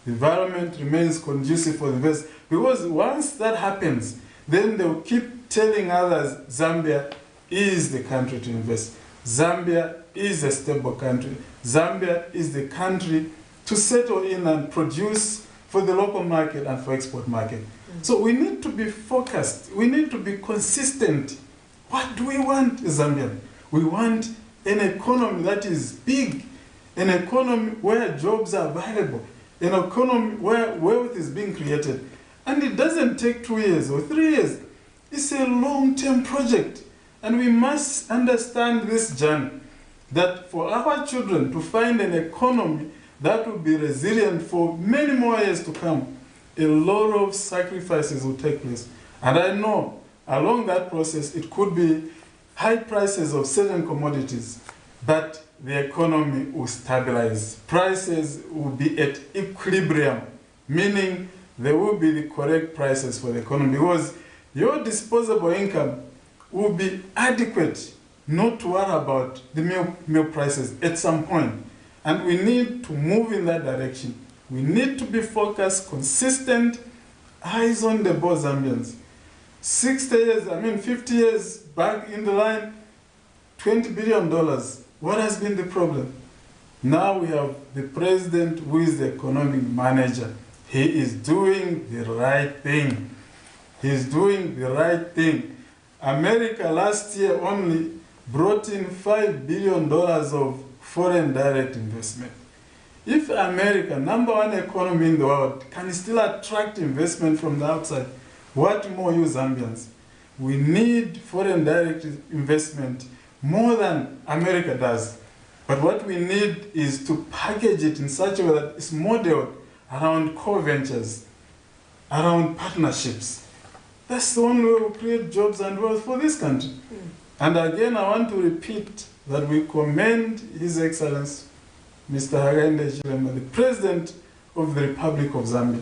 The environment remains conducive for the invest. Because once that happens, then they'll keep telling others Zambia is the country to invest. Zambia is a stable country. Zambia is the country to settle in and produce for the local market and for export market. So we need to be focused. We need to be consistent. What do we want, Zambia? We want an economy that is big, an economy where jobs are available, an economy where wealth is being created. And it doesn't take 2 years or 3 years. It's a long-term project. And we must understand this journey, that for our children to find an economy that will be resilient for many more years to come. A lot of sacrifices will take place. And I know along that process, it could be high prices of certain commodities, but the economy will stabilize. Prices will be at equilibrium, meaning there will be the correct prices for the economy, because your disposable income will be adequate not to worry about the milk prices at some point. And we need to move in that direction. We need to be focused, consistent, eyes on the ball Zambians. 50 years back in the line, $20 billion. What has been the problem? Now we have the president who is the economic manager. He is doing the right thing. He's doing the right thing. America last year only brought in $5 billion of foreign direct investment. If America, #1 economy in the world, can still attract investment from the outside, what more you Zambians? We need foreign direct investment more than America does. But what we need is to package it in such a way that it's modeled around core ventures, around partnerships. That's the only way we create jobs and wealth for this country. And again, I want to repeat that we commend His Excellency, Mr. Hakainde Hichilema, the President of the Republic of Zambia,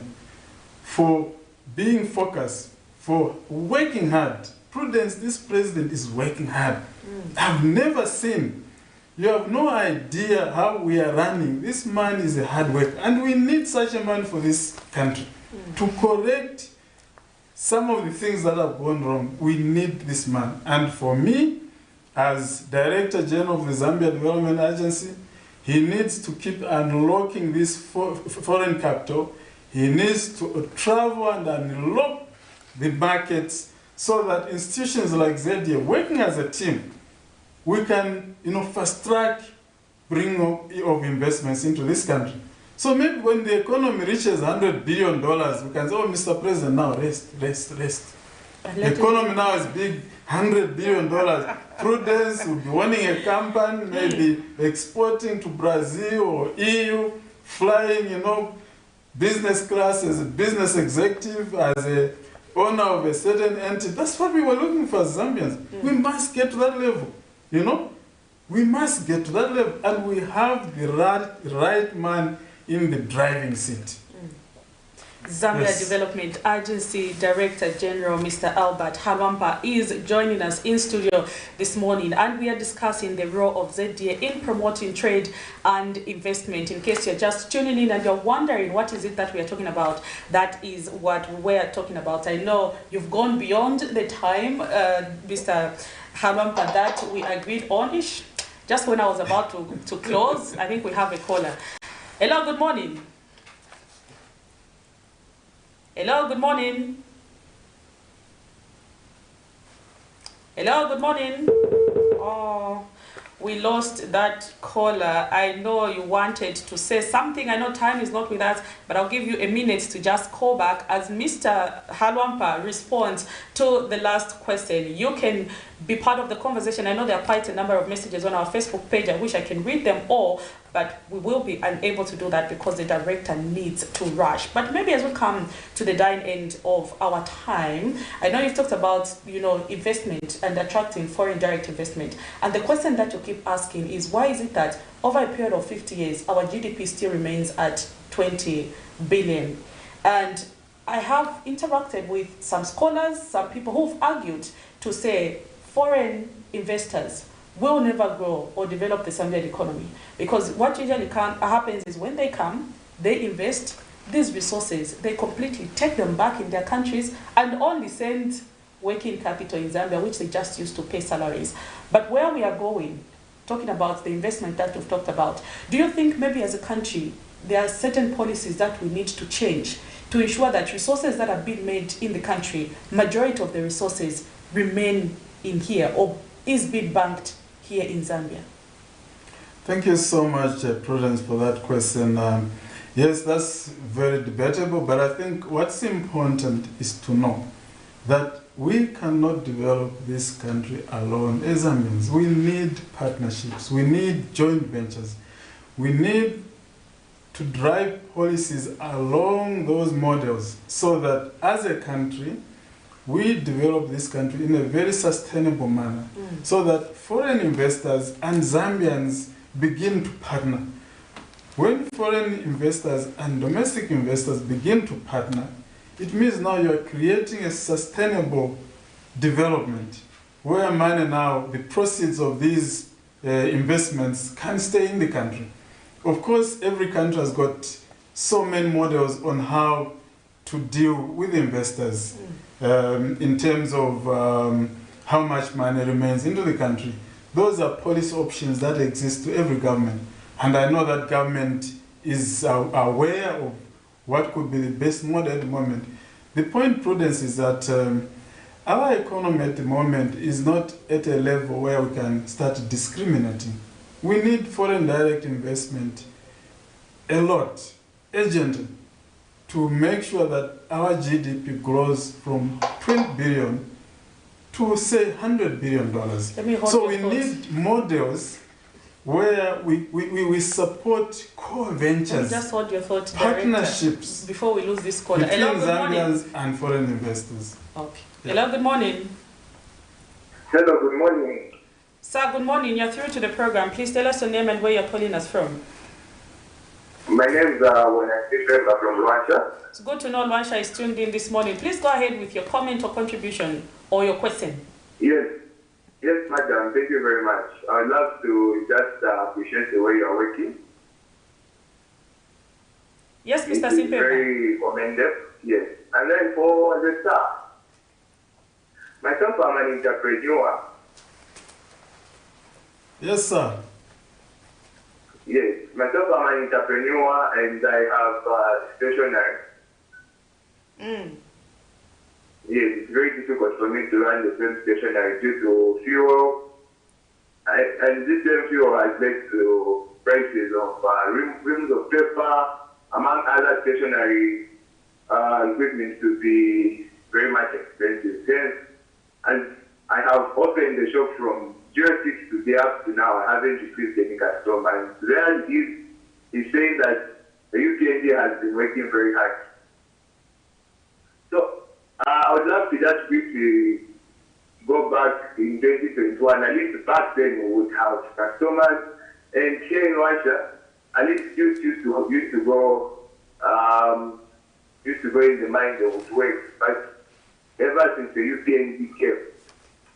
for being focused, for working hard. Prudence, this president is working hard. I've never seen, you have no idea how we are running. This man is a hard worker, and we need such a man for this country to correct some of the things that have gone wrong. We need this man. And for me, as Director General of the Zambia Development Agency, he needs to keep unlocking this foreign capital. He needs to travel and unlock the markets so that institutions like ZDA, working as a team, we can, fast track bring of investments into this country. So maybe when the economy reaches $100 billion, we can say, oh, Mr. President, now rest. The economy now is big, $100 billion. Prudence will be owning a company, maybe exporting to Brazil or EU, flying, business class as a business executive, as a owner of a certain entity. That's what we were looking for as Zambians. We must get to that level, We must get to that level, and we have the right man in the driving seat. Zambia Development Agency Director General Mr. Albert Halwampa is joining us in studio this morning, and we are discussing the role of ZDA in promoting trade and investment. In case you're just tuning in and you're wondering what is it that we are talking about, that is what we're talking about. I know you've gone beyond the time, Mr. Halwampa, that we agreed on-ish. Just when I was about to close, I think we have a caller. Hello, good morning. Hello, good morning. Hello, good morning. Oh, we lost that caller. I know you wanted to say something. I know time is not with us, but I'll give you a minute to just call back as Mr. Halwampa responds to the last question. You can be part of the conversation. I know there are quite a number of messages on our Facebook page. I wish I can read them all, but we will be unable to do that because the director needs to rush. But maybe as we come to the dying end of our time, I know you've talked about, investment and attracting foreign direct investment. And the question that you keep asking is, why is it that over a period of 50 years, our GDP still remains at 20 billion? And I have interacted with some scholars, some people who've argued to say foreign investors will never grow or develop the Zambian economy, because what usually happens is when they come, they invest these resources, they completely take them back in their countries and only send working capital in Zambia, which they just use to pay salaries. But where we are going, talking about the investment that we've talked about, do you think maybe as a country there are certain policies that we need to change to ensure that resources that are being made in the country, majority of the resources remain in here or is being banked here in Zambia? Thank you so much, Prudence, for that question. Yes, that's very debatable, but I think what's important is to know that we cannot develop this country alone as Zambians. We need partnerships. We need joint ventures. We need to drive policies along those models so that as a country, we develop this country in a very sustainable manner so that foreign investors and Zambians begin to partner. When foreign investors and domestic investors begin to partner, it means now you're creating a sustainable development where money now, the proceeds of these investments can stay in the country. Of course, every country has got so many models on how to deal with investors in terms of how much money remains into the country. Those are policy options that exist to every government. And I know that government is aware of what could be the best model at the moment. The point, Prudence, is that our economy at the moment is not at a level where we can start discriminating. We need foreign direct investment a lot, urgently, to make sure that our GDP grows from 20 billion to, say, $100 billion. So we need models where we support core ventures, just hold your thoughts, partnerships before we lose this caller. between Zambians and foreign investors. Okay. Yeah. Hello, good morning. Hello, good morning. Sir, good morning. You're through to the program. Please tell us your name and where you're calling us from. My name is Wenasifemba from Rwanda. It's good to know Luansha is tuned in this morning. Please go ahead with your comment or contribution or your question. Yes, madam. Thank you very much. I'd love to just appreciate the way you're working. Yes, Mr. It's very commendable. Yes. And then for the staff, myself, I'm an entrepreneur. Yes, sir. Yes, myself, I'm an entrepreneur and I have stationery. Yes, it's very difficult for me to run the same stationery due to fuel. And this same fuel has led to prices of reams of paper, among other stationery equipment to be very much expensive. Yes, and I have opened the shop from 06 to the up to now. I haven't received any customer. And there he's saying that the UPND has been working very hard. So I would love to just quickly go back in 2021. At least back then we would have customers, and here in Russia, at least used to go in the mine they would work. But ever since the UPND came,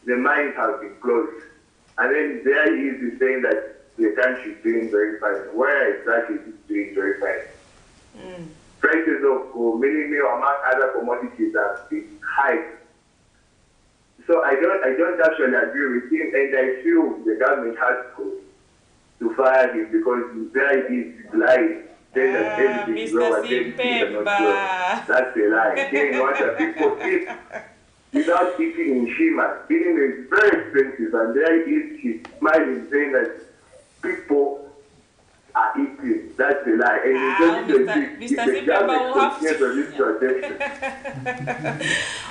the mines have been closed. And then there he is saying that the country is doing very fine. Where exactly is it doing very fine? Prices of mini meal among other commodities have been high. So I don't actually agree with him, and I feel the government has to fire him because there he is lying. Saying that everything is well and everything is not well. That's a lie. Saying what the people eat without eating in Shima. Eating is very expensive, and there he is, he's smiling, saying that people are eating. That's a lie. And Mr.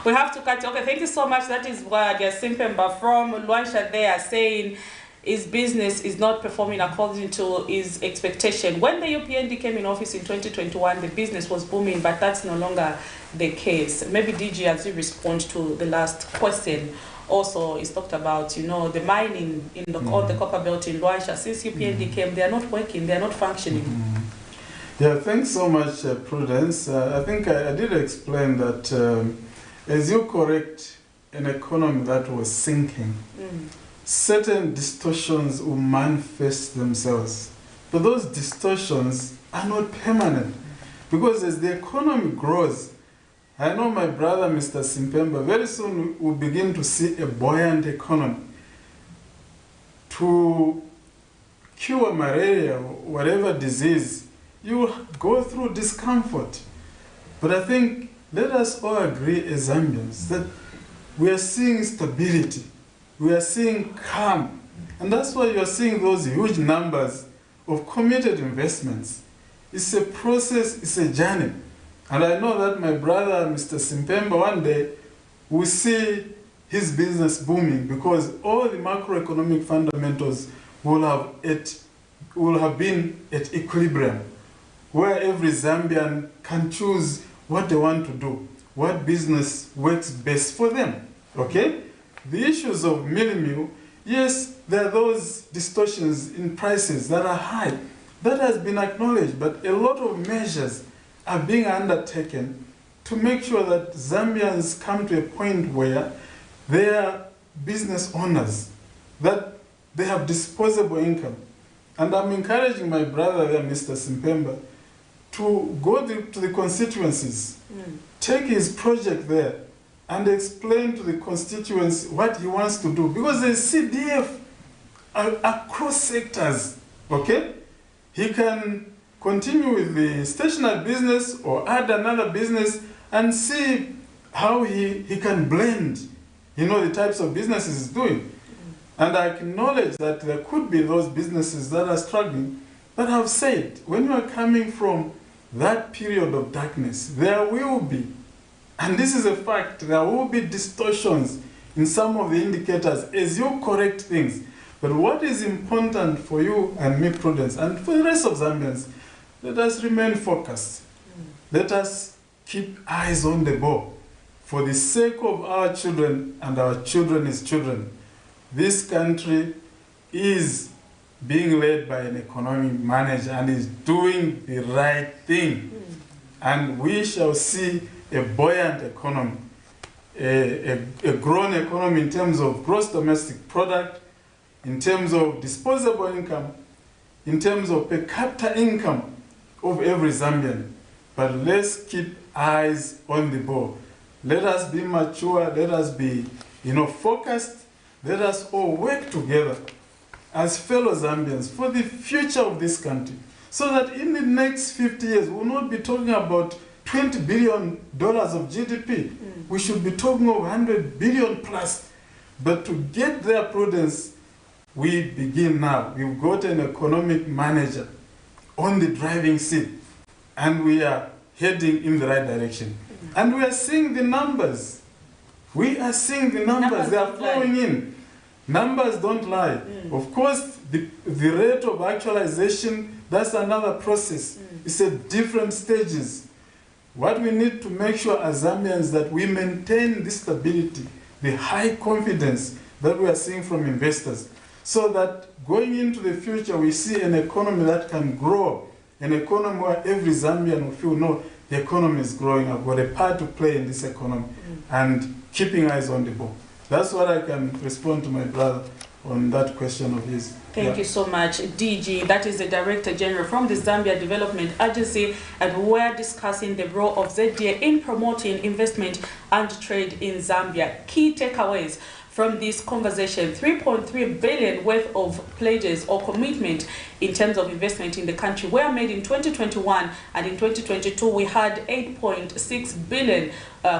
we have to cut. Okay, thank you so much. That is where Simpemba from Luansha there saying his business is not performing according to his expectation. When the UPND came in office in 2021, the business was booming, but that's no longer the case. Maybe DG, as you respond to the last question, also is talked about, you know, the mining in all the copper belt in Luansha. Since UPND came, they are not working, they are not functioning. Yeah, thanks so much, Prudence. I think I did explain that as you correct an economy that was sinking, certain distortions will manifest themselves. But those distortions are not permanent. Because as the economy grows, I know my brother, Mr. Simpemba, very soon we'll begin to see a buoyant economy. To cure malaria or whatever disease, you will go through discomfort. But I think let us all agree as Zambians that we are seeing stability. We are seeing calm. And that's why you are seeing those huge numbers of committed investments. It's a process, it's a journey. And I know that my brother, Mr. Simpemba, one day will see his business booming because all the macroeconomic fundamentals will have been at equilibrium. where every Zambian can choose what they want to do, what business works best for them, okay? The issues of meal, yes, there are those distortions in prices that are high. That has been acknowledged, but a lot of measures are being undertaken to make sure that Zambians come to a point where they are business owners, that they have disposable income. And I'm encouraging my brother there, Mr. Simpemba, to go to the constituencies, take his project there, and explain to the constituents what he wants to do. Because there's CDF across sectors, okay? He can continue with the stationery business or add another business and see how he can blend, you know, the types of businesses he's doing. And I acknowledge that there could be those businesses that are struggling, but I've said, when you are coming from that period of darkness, there will be, and this is a fact, there will be distortions in some of the indicators as you correct things. But what is important for you and me, Prudence, and for the rest of Zambians, let us remain focused. Let us keep eyes on the ball for the sake of our children and our children's children. This country is being led by an economic manager and is doing the right thing. And we shall see a buoyant economy, a grown economy in terms of gross domestic product, in terms of disposable income, in terms of per capita income of every Zambian. But let's keep eyes on the ball. Let us be mature, let us be, focused. Let us all work together as fellow Zambians for the future of this country, so that in the next 50 years, we'll not be talking about $20 billion of GDP. We should be talking of 100 billion plus. But to get there, Prudence, we begin now. We've got an economic manager on the driving seat, and we are heading in the right direction. And we are seeing the numbers. We are seeing the numbers. They are flowing in. Numbers don't lie. Of course, the rate of actualization, that's another process. It's at different stages. What we need to make sure as Zambians that we maintain the stability, the high confidence that we are seeing from investors, so that going into the future we see an economy that can grow, an economy where every Zambian will feel, no, the economy is growing, I've got a part to play in this economy, and keeping eyes on the ball. That's what I can respond to my brother on that question of his. Thank you so much, DG. That is the Director General from the Zambia Development Agency, and we're discussing the role of ZDA in promoting investment and trade in Zambia. Key takeaways from this conversation: 3.3 billion worth of pledges or commitment in terms of investment in the country were made in 2021, and in 2022 we had 8.6 billion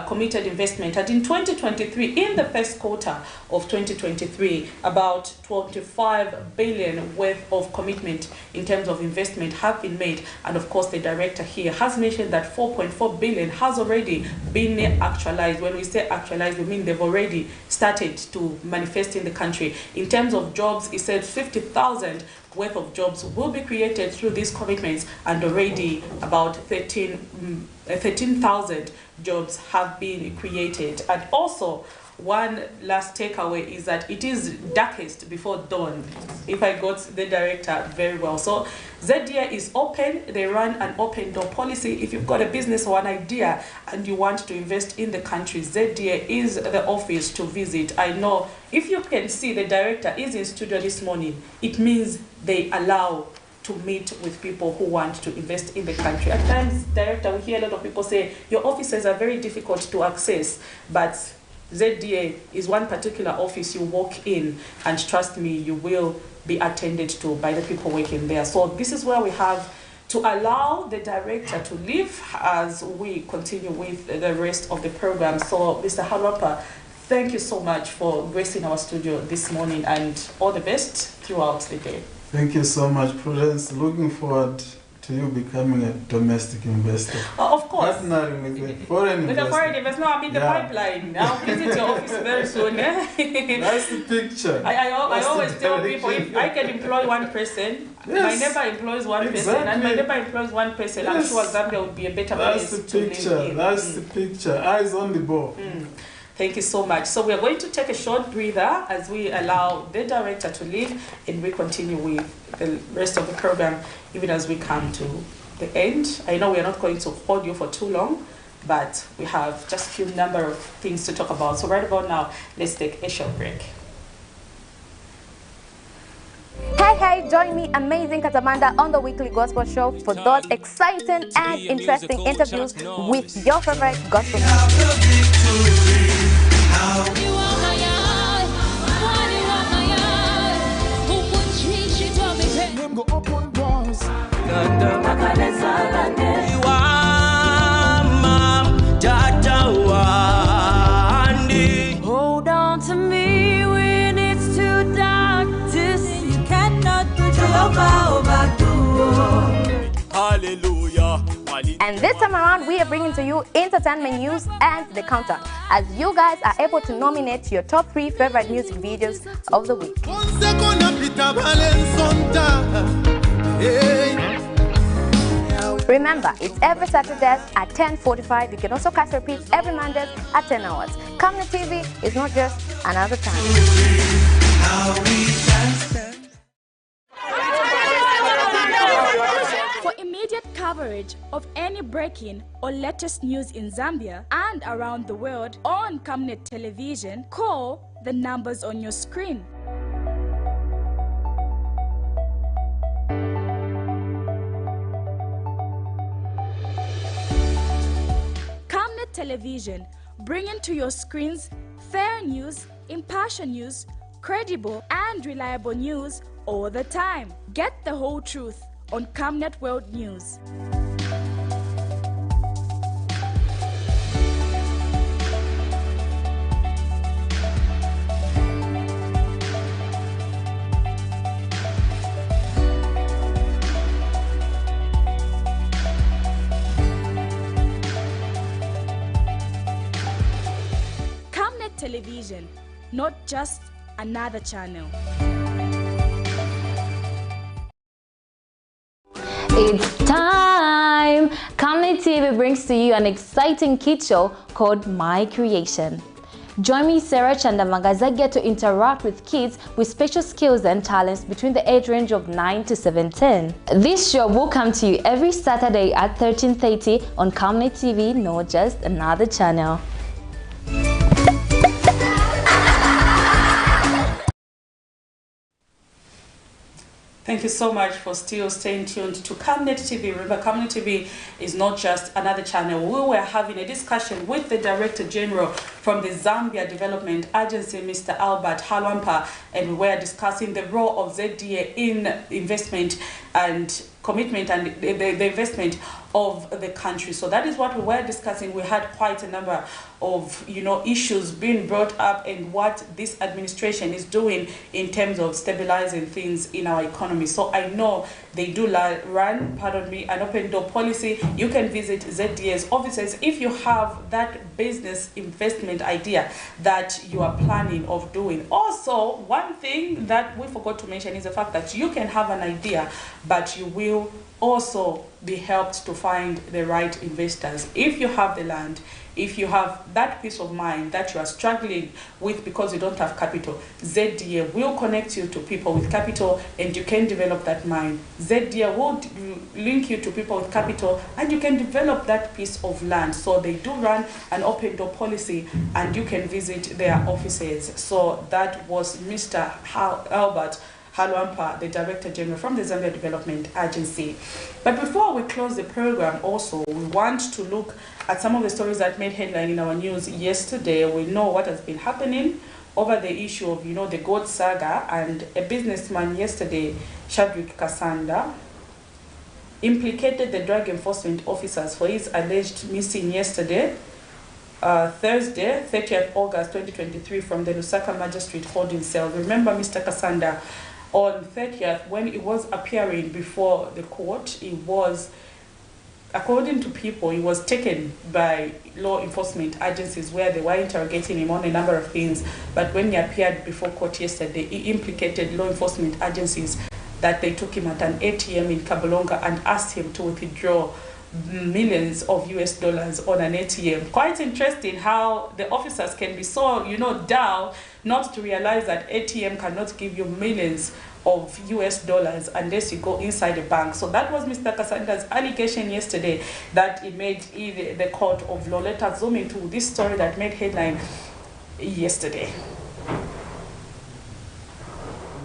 committed investment, and in 2023, in the first quarter of 2023, about 25 billion worth of commitment in terms of investment have been made. And of course, the director here has mentioned that 4.4 billion has already been actualized. When we say actualized, we mean they've already started to manifest in the country. In terms of jobs, he said 50,000 worth of jobs will be created through these commitments, and already about 13,000 jobs have been created. And also, one last takeaway is that it is darkest before dawn, if I got the director very well. So ZDA is open. They run an open door policy. If you've got a business or an idea and you want to invest in the country, ZDA is the office to visit. I know if you can see the director is in studio this morning, it means they allow to meet with people who want to invest in the country. At times, director, we hear a lot of people say your offices are very difficult to access, but ZDA is one particular office you walk in, and trust me, you will be attended to by the people working there. So this is where we have to allow the director to leave as we continue with the rest of the program. So Mr. Harapa, thank you so much for gracing our studio this morning, and all the best throughout the day. Thank you so much, Prudence. Looking forward to to you becoming a domestic investor? Of course. Partnering with a foreign investor. With a foreign investor. No, I'm in the pipeline. I'll visit your office very soon. That's the picture. I always tell people, if I can employ one person, my neighbor employs one person, and my neighbor employs one person, I'm sure Zambia would be a better place to live in. That's the picture. Eyes on the ball. Thank you so much. So we are going to take a short breather as we allow the director to leave, and we continue with the rest of the program even as we come to the end. I know we are not going to hold you for too long, but we have just a few number of things to talk about. So right about now, let's take a short break. Hey, join me, Amazing Katamanda, on the weekly gospel show for those exciting and interesting interviews with your favorite gospel music. Hold on to me when it's too dark to see. You cannot put your power back to war. Hallelujah. And this time around, we are bringing to you entertainment news and the counter, as you guys are able to nominate your top 3 favorite music videos of the week. Remember, it's every Saturday at 10:45. You can also catch repeats every Monday at 10 hours. Camnet TV is not just another time. For immediate coverage of any breaking or latest news in Zambia and around the world on Camnet Television, call the numbers on your screen. Camnet Television, bringing to your screens fair news, impartial news, credible and reliable news all the time. Get the whole truth on Camnet World News. Camnet Television, not just another channel. It's time! Camnet TV brings to you an exciting kids show called My Creation. Join me, Sarah Chandamagazagia, to interact with kids with special skills and talents between the age range of 9 to 17. This show will come to you every Saturday at 13:30 on Camnet TV, not just another channel. Thank you so much for still staying tuned to Camnet TV. Remember, Camnet TV is not just another channel. We were having a discussion with the Director General from the Zambia Development Agency, Mr. Albert Halwampa, and we were discussing the role of ZDA in investment and commitment and the investment of the country. So that is what we were discussing. We had quite a number of issues being brought up and what this administration is doing in terms of stabilizing things in our economy. So I know they do run, an open door policy. You can visit ZDA's offices if you have that business investment idea that you are planning of doing. Also, one thing that we forgot to mention is the fact that you can have an idea, but you will also be helped to find the right investors. If you have the land, if you have that peace of mind that you are struggling with because you don't have capital, ZDA will connect you to people with capital and you can develop that mind. ZDA will link you to people with capital and you can develop that piece of land. So they do run an open door policy and you can visit their offices. So that was Mr. Albert Halwampa, the Director General from the Zambia Development Agency. But before we close the program, also, we want to look at some of the stories that made headline in our news yesterday. We know what has been happening over the issue of, the goat saga, and a businessman yesterday, Shadrack Kasanda, implicated the drug enforcement officers for his alleged missing yesterday, Thursday, 30th August 2023, from the LUSAKA Magistrate Holding Cell. Remember, Mr. Kasanda on 30th, when he was appearing before the court, he was, according to people, he was taken by law enforcement agencies where they were interrogating him on a number of things. But when he appeared before court yesterday, he implicated law enforcement agencies that they took him at an ATM in Kabolonga and asked him to withdraw millions of US dollars on an ATM. Quite interesting how the officers can be so, dull not to realize that ATM cannot give you millions of US dollars unless you go inside the bank. So that was Mr. Kasanda's allegation yesterday that he made in the court of law. Let us zoom into this story that made headline yesterday.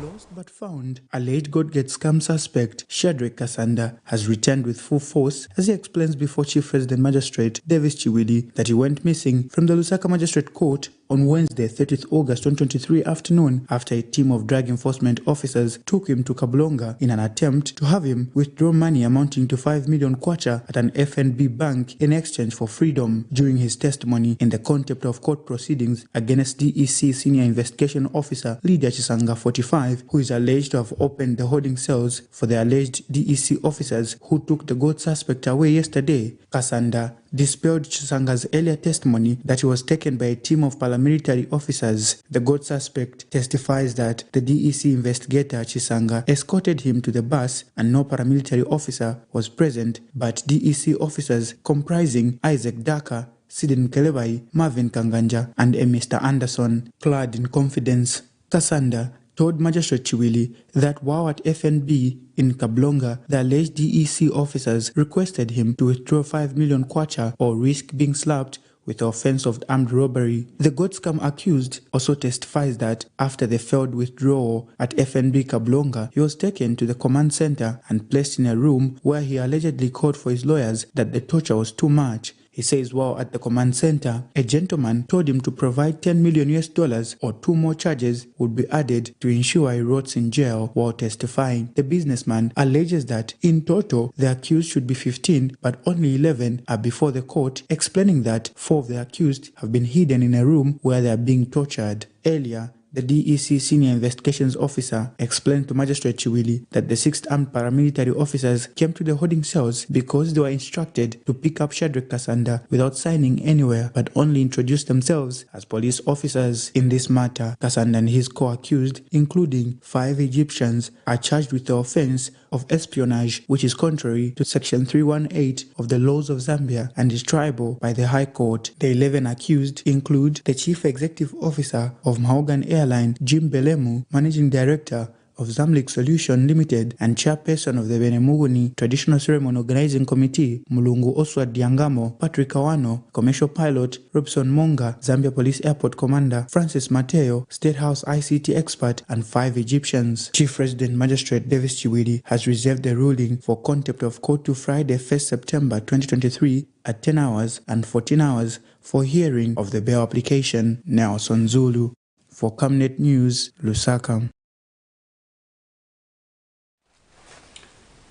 Lost but found, alleged Goldgate scam suspect Shadrack Kasanda has returned with full force as he explains before Chief Resident Magistrate Davis Chiwili that he went missing from the Lusaka Magistrate Court on Wednesday, 30th August 2023 afternoon after a team of drug enforcement officers took him to Kabolonga in an attempt to have him withdraw money amounting to 5 million kwacha at an FNB bank in exchange for freedom. During his testimony in the contempt of court proceedings against DEC Senior Investigation Officer Lydia Chisanga 45, who is alleged to have opened the holding cells for the alleged DEC officers who took the gold suspect away yesterday, Kasanda dispelled Chisanga's earlier testimony that he was taken by a team of paramilitary officers. The gold suspect testifies that the DEC investigator Chisanga escorted him to the bus and no paramilitary officer was present, but DEC officers comprising Isaac DAKAR, Sidin Kelebai, Marvin Kanganja, and a Mr. Anderson. Clad in confidence, Kasanda told Magistrate Chiwili that while at FNB in Kabolonga, the alleged DEC officers requested him to withdraw 5 million kwacha or risk being slapped with the offense of armed robbery. The gold scam accused also testifies that after the failed withdrawal at FNB Kabolonga, he was taken to the command center and placed in a room where he allegedly called for his lawyers that the torture was too much. He says while at the command center, a gentleman told him to provide 10 million US dollars or 2 more charges would be added to ensure he rots in jail while testifying. The businessman alleges that in total, the accused should be 15, but only 11 are before the court, explaining that 4 of the accused have been hidden in a room where they are being tortured. Earlier, the DEC Senior Investigations Officer explained to Magistrate Chiwili that the 6th Armed Paramilitary Officers came to the holding cells because they were instructed to pick up Shadrack Kasanda without signing anywhere, but only introduce themselves as police officers. In this matter, Kasanda and his co-accused, including 5 Egyptians, are charged with the offense of espionage, which is contrary to Section 318 of the laws of Zambia and is triable by the High Court. The 11 accused include the Chief Executive Officer of Mahogan Airline, Jim Belemu, Managing Director of Zamlik Solution Limited and Chairperson of the Benemuguni Traditional Ceremony Organizing Committee, Mulungu Oswald Diangamo, Patrick Awano, Commercial Pilot, Robson Monga, Zambia Police Airport Commander, Francis Mateo, State House ICT Expert, and 5 Egyptians. Chief Resident Magistrate Davis Chiwili has reserved the ruling for contempt of court to Friday, 1st September 2023 at 10 hours and 14 hours for hearing of the bail application. Nelson Zulu. For Camnet News, Lusaka.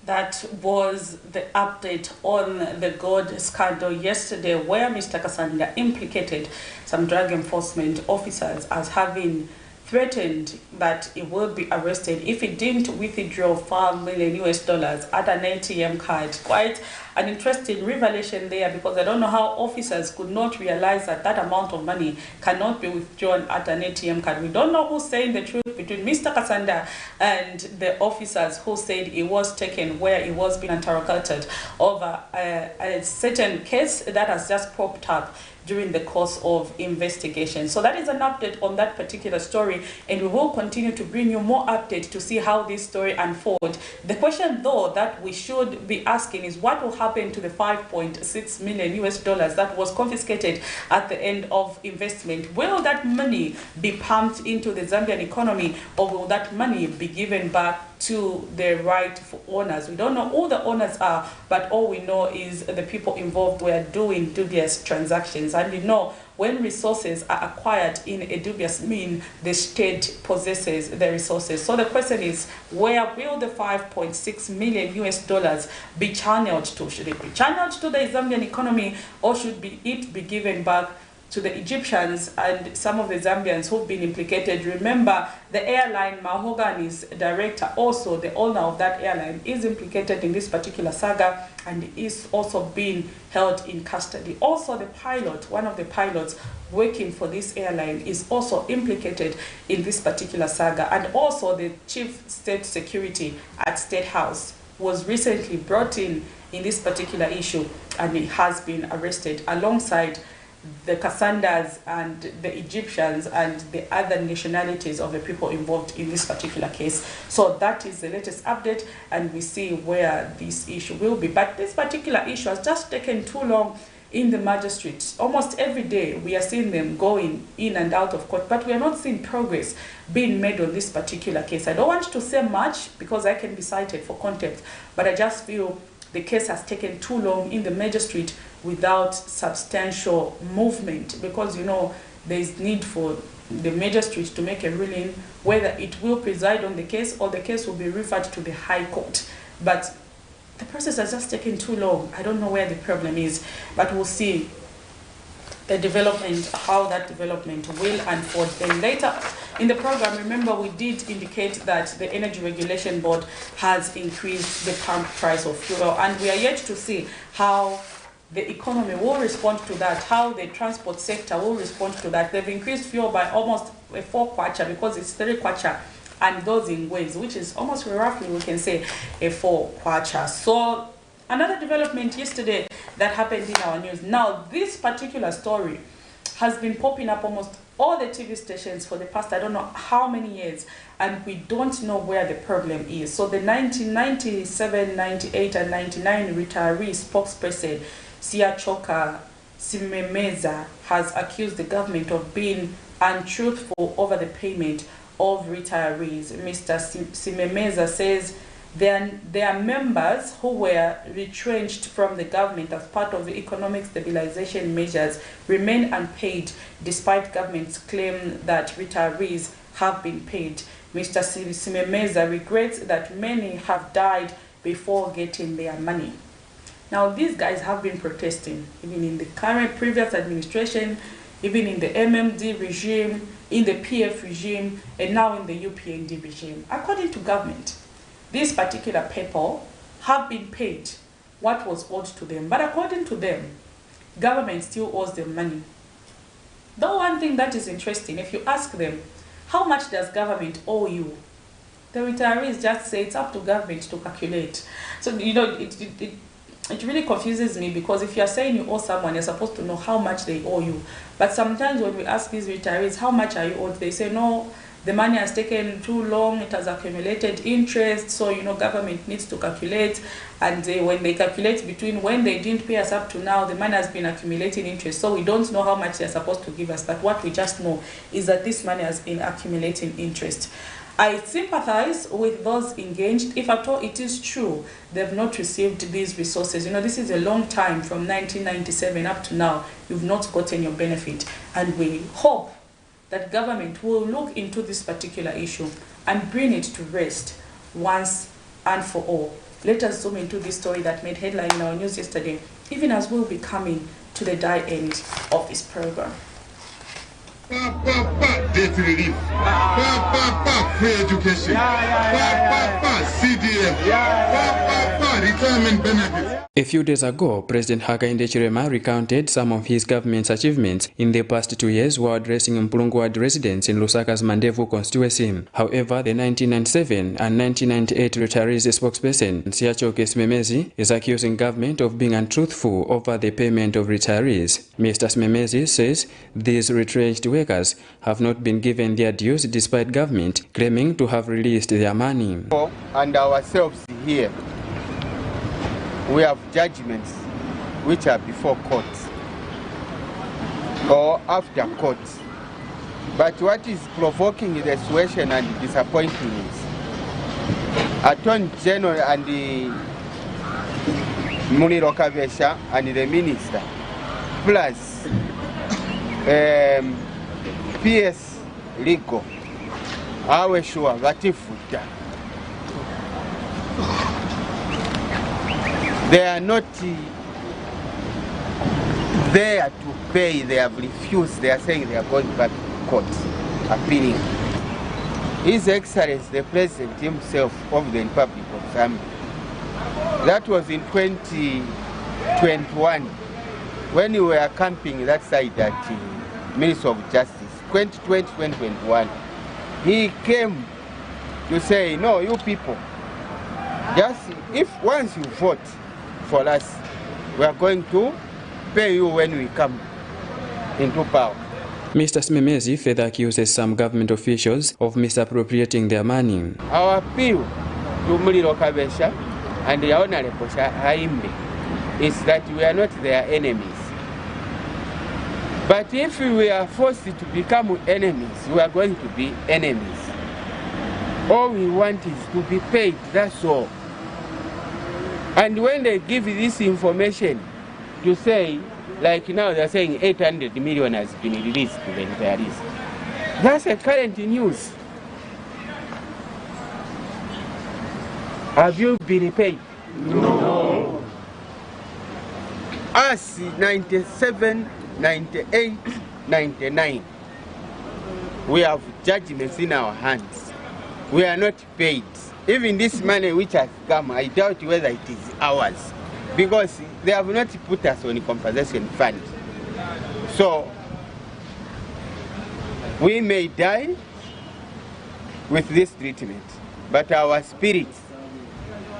That was the update on the gold scandal yesterday, where Mr. Kasanda implicated some drug enforcement officers as having threatened that he will be arrested if he didn't withdraw 5 million US dollars at an ATM card. Quite an interesting revelation there, because I don't know how officers could not realize that that amount of money cannot be withdrawn at an ATM card. We don't know who's saying the truth between Mr. Kasanda and the officers who said he was taken, where he was being interrogated over a certain case that has just popped up during the course of investigation. So that is an update on that particular story, and we will continue to bring you more updates to see how this story unfolds. The question though that we should be asking is what will happen to the 5.6 million US dollars that was confiscated at the end of investment? Will that money be pumped into the Zambian economy, or will that money be given back to the rightful owners? We don't know who the owners are, but all we know is the people involved were doing dubious transactions. And you know, when resources are acquired in a dubious mean, the state possesses the resources. So the question is, where will the 5.6 million US dollars be channeled to? Should it be channeled to the Zambian economy, or should it be given back to the Egyptians and some of the Zambians who've been implicated. Remember, the airline Mahogany's director, also the owner of that airline, is implicated in this particular saga and is also being held in custody. Also, the pilot, one of the pilots working for this airline, is also implicated in this particular saga. And also the chief state security at State House was recently brought in this particular issue, and he has been arrested alongside the Kassandas and the Egyptians and the other nationalities of the people involved in this particular case. So that is the latest update, and we see where this issue will be. But this particular issue has just taken too long in the magistrates. Almost every day we are seeing them going in and out of court, but we are not seeing progress being made on this particular case. I don't want to say much because I can be cited for contempt, but I just feel the case has taken too long in the magistrate without substantial movement, because there is need for the magistrate to make a ruling whether it will preside on the case or the case will be referred to the High Court. But the process has just taken too long. I don't know where the problem is, but we'll see the development, how that development will unfold. Then later in the program, remember, we did indicate that the Energy Regulation Board has increased the pump price of fuel, and we are yet to see how the economy will respond to that, how the transport sector will respond to that. They've increased fuel by almost a 4 kwacha, because it's 3 kwacha, and those in ways, which is almost roughly, we can say, a 4 kwacha. So another development yesterday that happened in our news. Now, this particular story has been popping up almost all the TV stations for the past, I don't know how many years, and we don't know where the problem is. So the 1997, 98, and 99 retiree spokesperson, Siachoka Simemeza, has accused the government of being untruthful over the payment of retirees. Mr. Simemeza says their members who were retrenched from the government as part of the economic stabilization measures remain unpaid, despite government's claim that retirees have been paid. Mr. Simemeza regrets that many have died before getting their money. Now, these guys have been protesting, even in the previous administration, even in the MMD regime, in the PF regime, and now in the UPND regime. According to government, these particular people have been paid what was owed to them. But according to them, government still owes them money. The one thing that is interesting, if you ask them, how much does government owe you? The retirees just say it's up to government to calculate. So, it really confuses me, because if you're saying you owe someone, you're supposed to know how much they owe you. But sometimes when we ask these retirees, how much are you owed? They say, no, the money has taken too long, it has accumulated interest, so government needs to calculate, and when they calculate between when they didn't pay us up to now, the money has been accumulating interest, so we don't know how much they're supposed to give us. But what we just know is that this money has been accumulating interest. I sympathize with those engaged. If at all it is true they've not received these resources, this is a long time, from 1997 up to now, you've not gotten your benefit, and we hope that government will look into this particular issue and bring it to rest once and for all. Let us zoom into this story that made headline in our news yesterday, even as we'll be coming to the die end of this program. Debt relief. Free education. CDM. Retirement benefits. A few days ago, President Hakainde Hichilema recounted some of his government's achievements in the past 2 years while addressing Mpulungwad residents in Lusaka's Mandevu constituency. However, the 1997 and 1998 retirees spokesperson, Siachoke Simemezi, is accusing government of being untruthful over the payment of retirees. Mr. Simemezi says these retrenched workers have not been given their dues despite government claiming to have released their money. And ourselves here, we have judgments which are before courts or after courts. But what is provoking the situation and disappointing is Attorney General and the Muniro Kavesha and the Minister, plus PS Legal, awe sure vatifuta. They are not there to pay, they have refused. They are saying they are going back to court, appealing. His Excellency, the President himself of the Republic of Zambia, that was in 2021, when we were camping that side at Ministry of Justice, 2020-2021, he came to say, no, you people, just if once you vote for us, we are going to pay you when we come into power. Mr. Smemezi further accuses some government officials of misappropriating their money. Our appeal to Muliro Kabesha and the Honorable Haimbe is that we are not their enemies. But if we are forced to become enemies, we are going to be enemies. All we want is to be paid, that's all. And when they give this information to say, like now they're saying 800 million has been released to the retirees. That's a current news. Have you been paid? No. Us 97, 98, 99. We have judgments in our hands. We are not paid. Even this money which has come, I doubt whether it is ours, because they have not put us on a compensation fund. So we may die with this treatment, but our spirits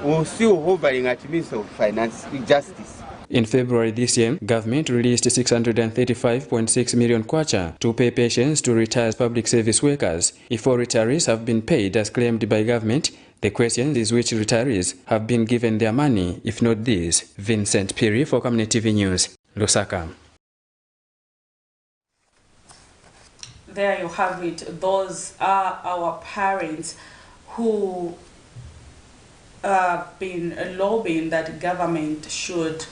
will still hovering at Ministry of Finance, Justice. In February this year, government released 635.6 million kwacha to pay pensions to retired public service workers. If all retirees have been paid as claimed by government, the question is which retirees have been given their money, if not these. Vincent Piri for Camnet TV News, Lusaka. There you have it. Those are our parents who have been lobbying that government should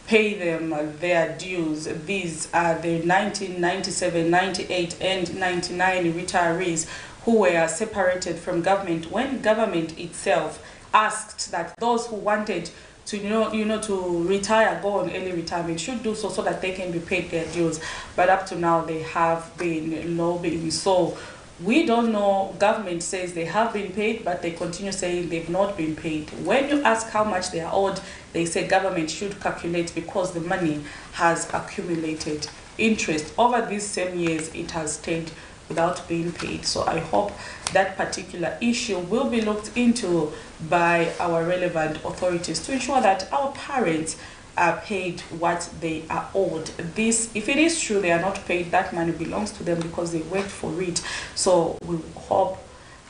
pay them their dues. These are the 1997, 98 and 99 retirees who were separated from government when government itself asked that those who wanted to to retire, go on early retirement, should do so that they can be paid their dues. But up to now they have been lobbying. So we don't know. Government says they have been paid, but they continue saying they've not been paid. When you ask how much they are owed, they say government should calculate because the money has accumulated interest. Over these same years, it has stayed without being paid. So I hope that particular issue will be looked into by our relevant authorities to ensure that our parents are paid what they are owed. This, if it is true they are not paid, that money belongs to them because they worked for it. So we hope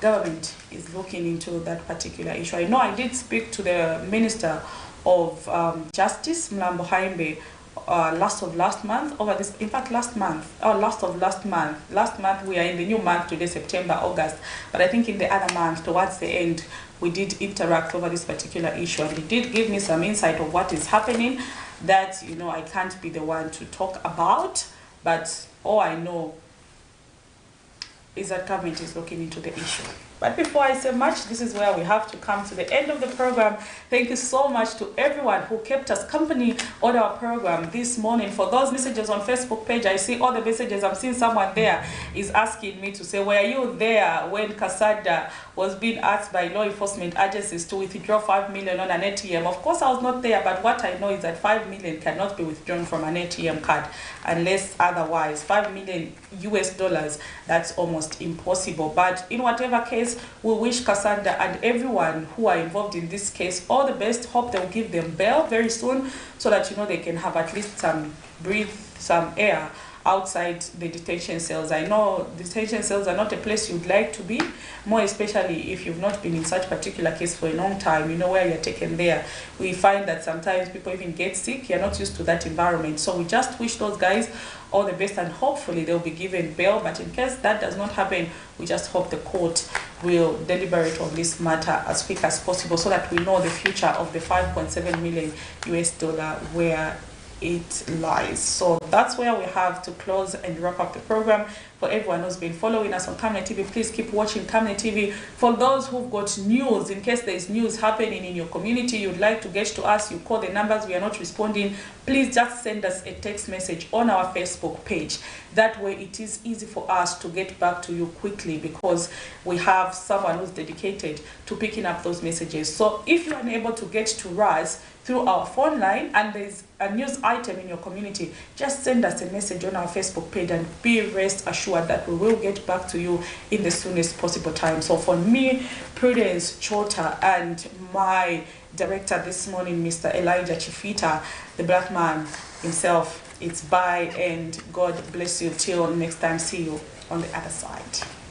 government is looking into that particular issue. I know I did speak to the Minister of Justice, Mlambo Haimbe, last month we are in the new month today, September, August, but I think in the other month towards the end we did interact over this particular issue, and he did give me some insight of what is happening that I can't be the one to talk about, but all I know is that government is looking into the issue. But before I say much, this is where we have to come to the end of the program. Thank you so much to everyone who kept us company on our program this morning. For those messages on Facebook page, I see all the messages. I'm seeing someone there is asking me to say, were you there when Kasada was being asked by law enforcement agencies to withdraw 5 million on an ATM? Of course, I was not there, but what I know is that 5 million cannot be withdrawn from an ATM card unless otherwise. $5 million US, that's almost impossible. But in whatever case, we wish Cassandra and everyone who are involved in this case all the best. Hope they'll give them bail very soon so that they can have at least breathe some air outside the detention cells. I know detention cells are not a place you'd like to be, more especially if you've not been in such particular case for a long time. Where you're taken there. We find that sometimes people even get sick. You're not used to that environment. So we just wish those guys all the best, and hopefully they'll be given bail. But in case that does not happen, we just hope the court will deliberate on this matter as quick as possible so that we know the future of the $5.7 million US where it lies. So That's where we have to close and wrap up the program. For everyone who's been following us on Camnet TV, please keep watching Camnet TV. For those who've got news, in case there's news happening in your community, you'd like to get to us, you call the numbers, we are not responding, please just send us a text message on our Facebook page. That way it is easy for us to get back to you quickly, because we have someone who's dedicated to picking up those messages. So if you're unable to get to us through our phone line and there's a news item in your community, just send us a message on our Facebook page and be rest assured that we will get back to you in the soonest possible time. So for me, Prudence Chota, and my director this morning, Mr. Elijah Chifita, the black man himself, it's bye and God bless you till next time. See you on the other side.